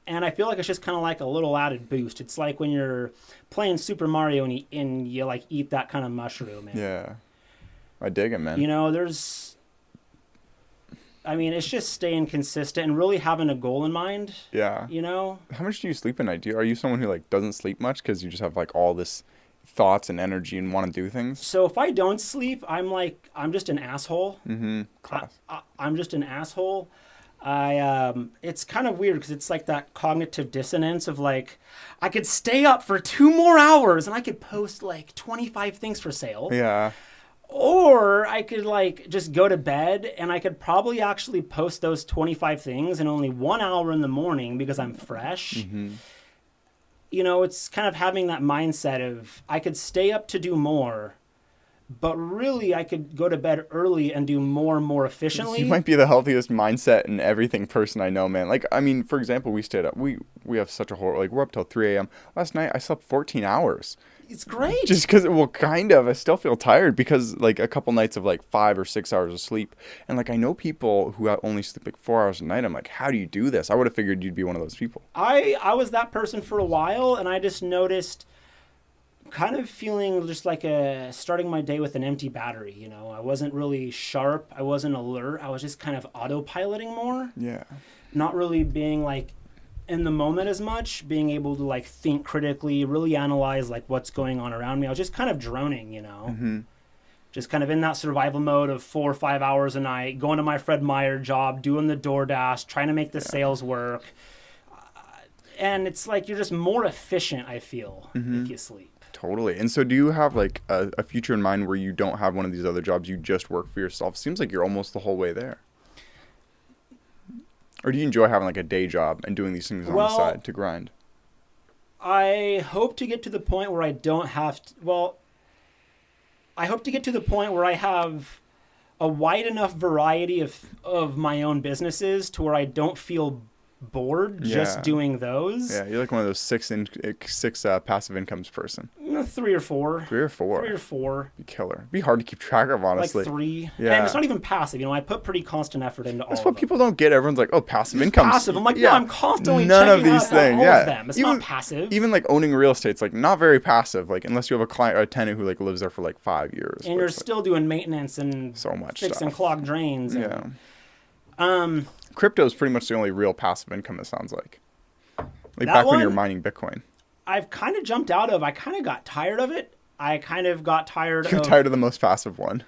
And I feel like it's just kind of like a little added boost. It's like when you're playing Super Mario and you like eat that kind of mushroom. And, Yeah. I dig it, man. you know, it's just staying consistent and really having a goal in mind, Yeah. you know? How much do you sleep at night? Are you someone who like doesn't sleep much because you just have like all this thoughts and energy and want to do things? So if I don't sleep, I'm just an asshole. Mm-hmm. Class. I'm just an asshole. It's kind of weird because it's like that cognitive dissonance of like, I could stay up for 2 more hours and I could post like 25 things for sale. Yeah. Or I could like just go to bed and I could probably actually post those 25 things in only 1 hour in the morning because I'm fresh. Mm-hmm. You know, it's kind of having that mindset of I could stay up to do more, but really I could go to bed early and do more efficiently. You might be the healthiest mindset and everything person I know, man. Like, I mean, for example, we stayed up. We have such a horror. Like, we're up till 3 a.m. Last night, I slept 14 hours. It's great. Just because, well, kind of. I still feel tired because, like, a couple nights of, like, 5 or 6 hours of sleep. And, like, I know people who only sleep, like, 4 hours a night. I'm like, how do you do this? I would have figured you'd be one of those people. I was that person for a while, and I just noticed kind of feeling just like starting my day with an empty battery, you know. I wasn't really sharp. I wasn't alert. I was just kind of autopiloting more. Yeah. Not really being, like, in the moment as much, being able to like think critically, really analyze like what's going on around me. I was just kind of droning, you know, just kind of in that survival mode of 4 or 5 hours a night, going to my Fred Meyer job, doing the DoorDash, trying to make the sales work. And it's like you're just more efficient, I feel, if you sleep. Totally. And so do you have like a future in mind where you don't have one of these other jobs, you just work for yourself? Seems like you're almost the whole way there. Or do you enjoy having like a day job and doing these things on the side to grind? I hope to get to the point where I don't have to, I hope to get to the point where I have a wide enough variety of my own businesses to where I don't feel bored just doing those. Yeah, you're like one of those six passive incomes person. 3 or 4. 3 or 4. 3 or 4. Be killer. Be hard to keep track of, honestly. Like 3. Yeah. And it's not even passive. You know, I put pretty constant effort into all of them. That's what people don't get. Everyone's like, oh, passive income. Passive. I'm like, no, I'm constantly none checking of these out things. all Yeah. of them. It's not passive. Even like owning real estate's like not very passive. Like unless you have a client or a tenant who like lives there for like 5 years. And you're still doing maintenance and so much fixing clogged drains. And, yeah. Crypto is pretty much the only real passive income, it sounds like. Like that back when one, you were mining Bitcoin. I've kind of jumped out of. I kind of got tired of it. I kind of got tired You're tired of the most passive one.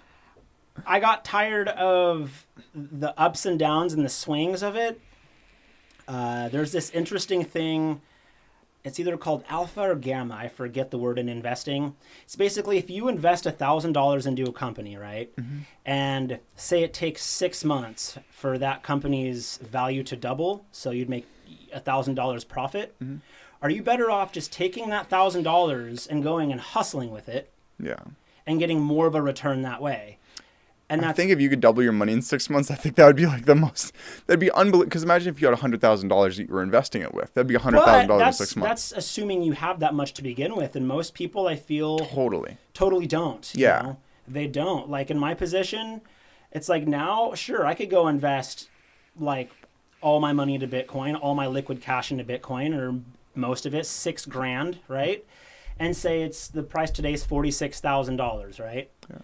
I got tired of the ups and downs and the swings of it. There's this interesting thing. It's either called alpha or gamma. I forget the word in investing. It's basically if you invest $1,000 into a company, right? Mm-hmm. And say it takes 6 months for that company's value to double, so you'd make $1,000 profit. Mm-hmm. Are you better off just taking that $1,000 and going and hustling with it? Yeah. And getting more of a return that way? And I think if you could double your money in 6 months, I think that would be like the most. That'd be unbelievable. Because imagine if you had $100,000 that you were investing it with. That'd be $100,000 in 6 months. That's assuming you have that much to begin with, and most people, I feel, totally don't. Yeah, you know? They don't. Like in my position, it's like now, sure, I could go invest like all my money into Bitcoin, all my liquid cash into Bitcoin, or most of it, $6,000, right? And say it's the price today is $46,000, right? Yeah.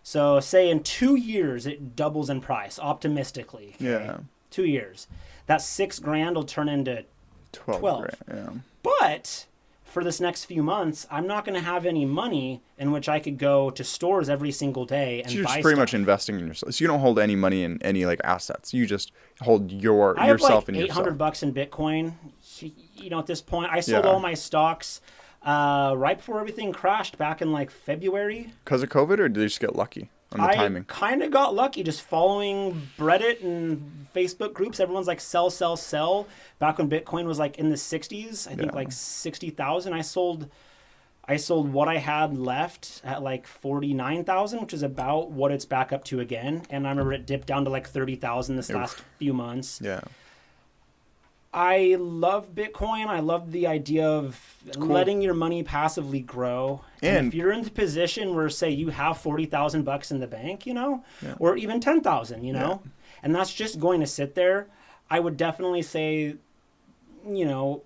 So say in 2 years it doubles in price, optimistically. Okay? Yeah. 2 years. That $6,000 will turn into 12. Yeah. But for this next few months, I'm not going to have any money in which I could go to stores every single day and so you're buy just pretty stuff. much investing in yourself. So you don't hold any money in any like assets. You just hold yourself I have like in yourself. $800 in Bitcoin. You know, at this point, I sold all my stocks right before everything crashed back in like February. Because of COVID, or did you just get lucky on the timing? I kind of got lucky just following Reddit and Facebook groups. Everyone's like sell, sell, sell. Back when Bitcoin was like in the 60s, I think like 60,000. I sold what I had left at like 49,000, which is about what it's back up to again. And I remember it dipped down to like 30,000 this last few months. Yeah. I love Bitcoin. I love the idea of letting your money passively grow. And if you're in the position where, say, you have $40,000 in the bank, you know, or even 10,000, you know, and that's just going to sit there, I would definitely say, you know,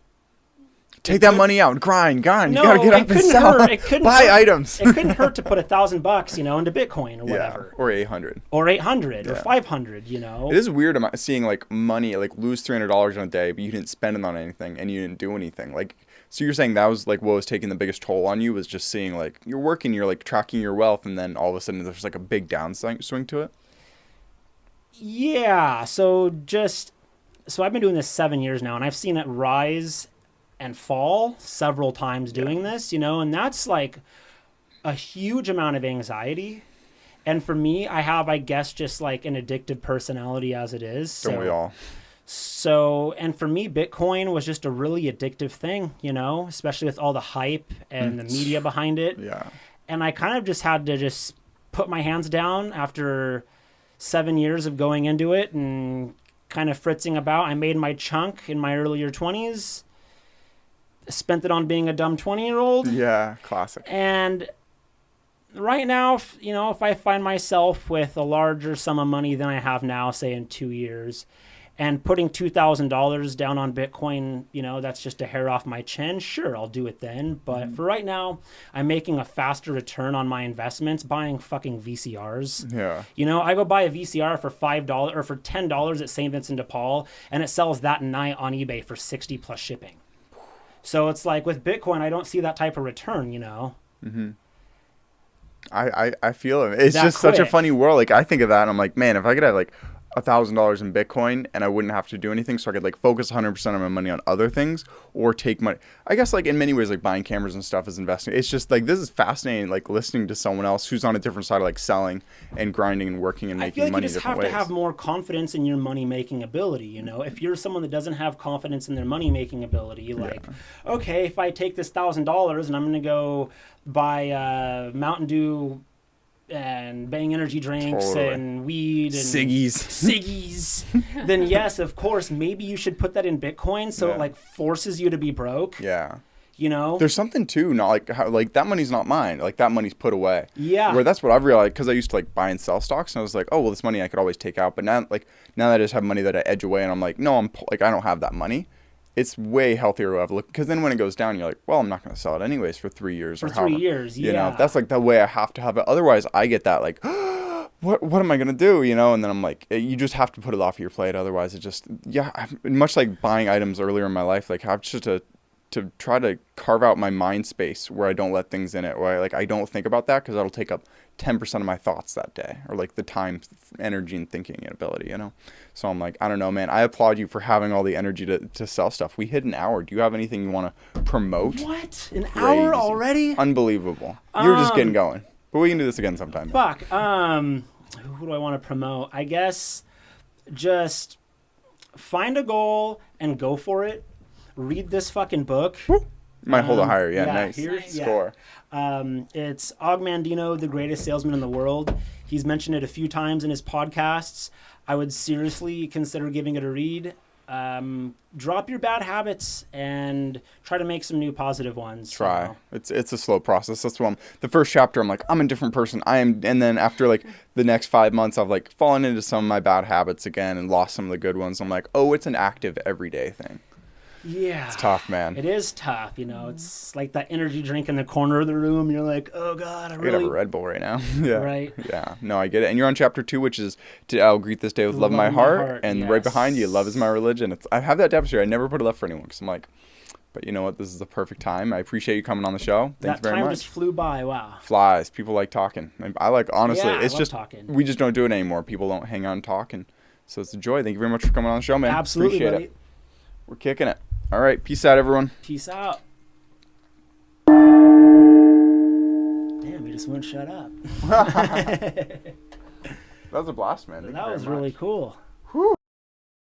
take that money out, grind. No, you gotta get up and sell. Buy items. It couldn't hurt to put $1,000, you know, into Bitcoin or whatever. Or 800. Or 800 or 500, you know. It is weird seeing like money like lose $300 in a day, but you didn't spend it on anything and you didn't do anything. Like, so you're saying that was like what was taking the biggest toll on you, was just seeing like you're working, you're like tracking your wealth, and then all of a sudden there's like a big downswing to it. Yeah. So just so I've been doing this 7 years now, and I've seen it rise and fall several times doing this, and that's like a huge amount of anxiety. And for me, I have, I guess, just like an addictive personality as it is. Don't we all? So, and for me, Bitcoin was just a really addictive thing, especially with all the hype and the media behind it. Yeah. And I kind of just had to just put my hands down after 7 years of going into it and kind of fritzing about. I made my chunk in my earlier 20s, spent it on being a dumb 20-year-old. Yeah, classic. And right now, if I find myself with a larger sum of money than I have now, say in 2 years, and putting $2,000 down on Bitcoin, that's just a hair off my chin. Sure, I'll do it then. But for right now, I'm making a faster return on my investments buying fucking VCRs. Yeah. I go buy a VCR for $5 or for $10 at St. Vincent de Paul, and it sells that night on eBay for 60 plus shipping. So it's like with Bitcoin, I don't see that type of return, Mm-hmm. I feel it. It's that just such a quick. funny world. Like I think of that and I'm like, man, if I could have like $1,000 in Bitcoin and I wouldn't have to do anything, so I could like focus 100% of my money on other things or take money. I guess like in many ways, like buying cameras and stuff is investing. It's just like, this is fascinating. Like listening to someone else who's on a different side of like selling and grinding and working and I making feel like money you just different have ways. to have more confidence in your money making ability. If you're someone that doesn't have confidence in their money making ability, like, okay, if I take this $1,000 and I'm going to go buy Mountain Dew and Bang energy drinks and weed and ciggies, then yes, of course, maybe you should put that in Bitcoin so it like forces you to be broke. Yeah. There's something too, not like how, like that money's not mine. Like that money's put away. Yeah. Where that's what I've realized, because I used to like buy and sell stocks, and I was like, oh well, this money I could always take out. But now that I just have money that I edge away, and I'm like, no, I don't have that money. It's way healthier to have look, because then when it goes down, you're like, well, I'm not going to sell it anyways for 3 years for or however. 3 years. Yeah. That's like the way I have to have it. Otherwise, I get that like, what am I going to do? And then I'm like, you just have to put it off your plate. Otherwise, it just much like buying items earlier in my life. Like I have just to try to carve out my mind space where I don't let things in it, where I don't think about that, because that'll take up 10% of my thoughts that day, or like the time, energy, and thinking and ability, So I'm like, I don't know, man. I applaud you for having all the energy to sell stuff. We hit an hour. Do you have anything you want to promote? What? An hour already? Unbelievable. You're just getting going. But we can do this again sometime. Fuck. Who do I want to promote? I guess just find a goal and go for it. Read this fucking book. Might hold it higher. Yeah, yeah, nice. Score. It's Mandino, the greatest salesman in the world. He's mentioned it a few times in his podcasts. I would seriously consider giving it a read. Drop your bad habits and try to make some new positive ones. Try. It's a slow process. That's why the first chapter, I'm like, I'm a different person. And then after like the next 5 months, I've like fallen into some of my bad habits again and lost some of the good ones. I'm like, oh, it's an active everyday thing. Yeah. It's tough, man. It is tough. It's like that energy drink in the corner of the room. You're like, oh, God, I could have a Red Bull right now. Yeah. Right. Yeah. No, I get it. And you're on chapter 2, which is I'll greet this day with love in my heart. And yes. Right behind you, love is my religion. I have that tapestry. I never put it up for anyone because I'm like, but you know what? This is the perfect time. I appreciate you coming on the show. Thanks very much. That time just flew by. Wow. Flies. People like talking. I like, honestly, yeah, it's I love just, talking. we just don't do it anymore. People don't hang out and talk. And so it's a joy. Thank you very much for coming on the show, man. Absolutely, Appreciate buddy. it. We're kicking it. All right. Peace out, everyone. Peace out. Damn, he just wouldn't shut up. That was a blast, man. That was really cool.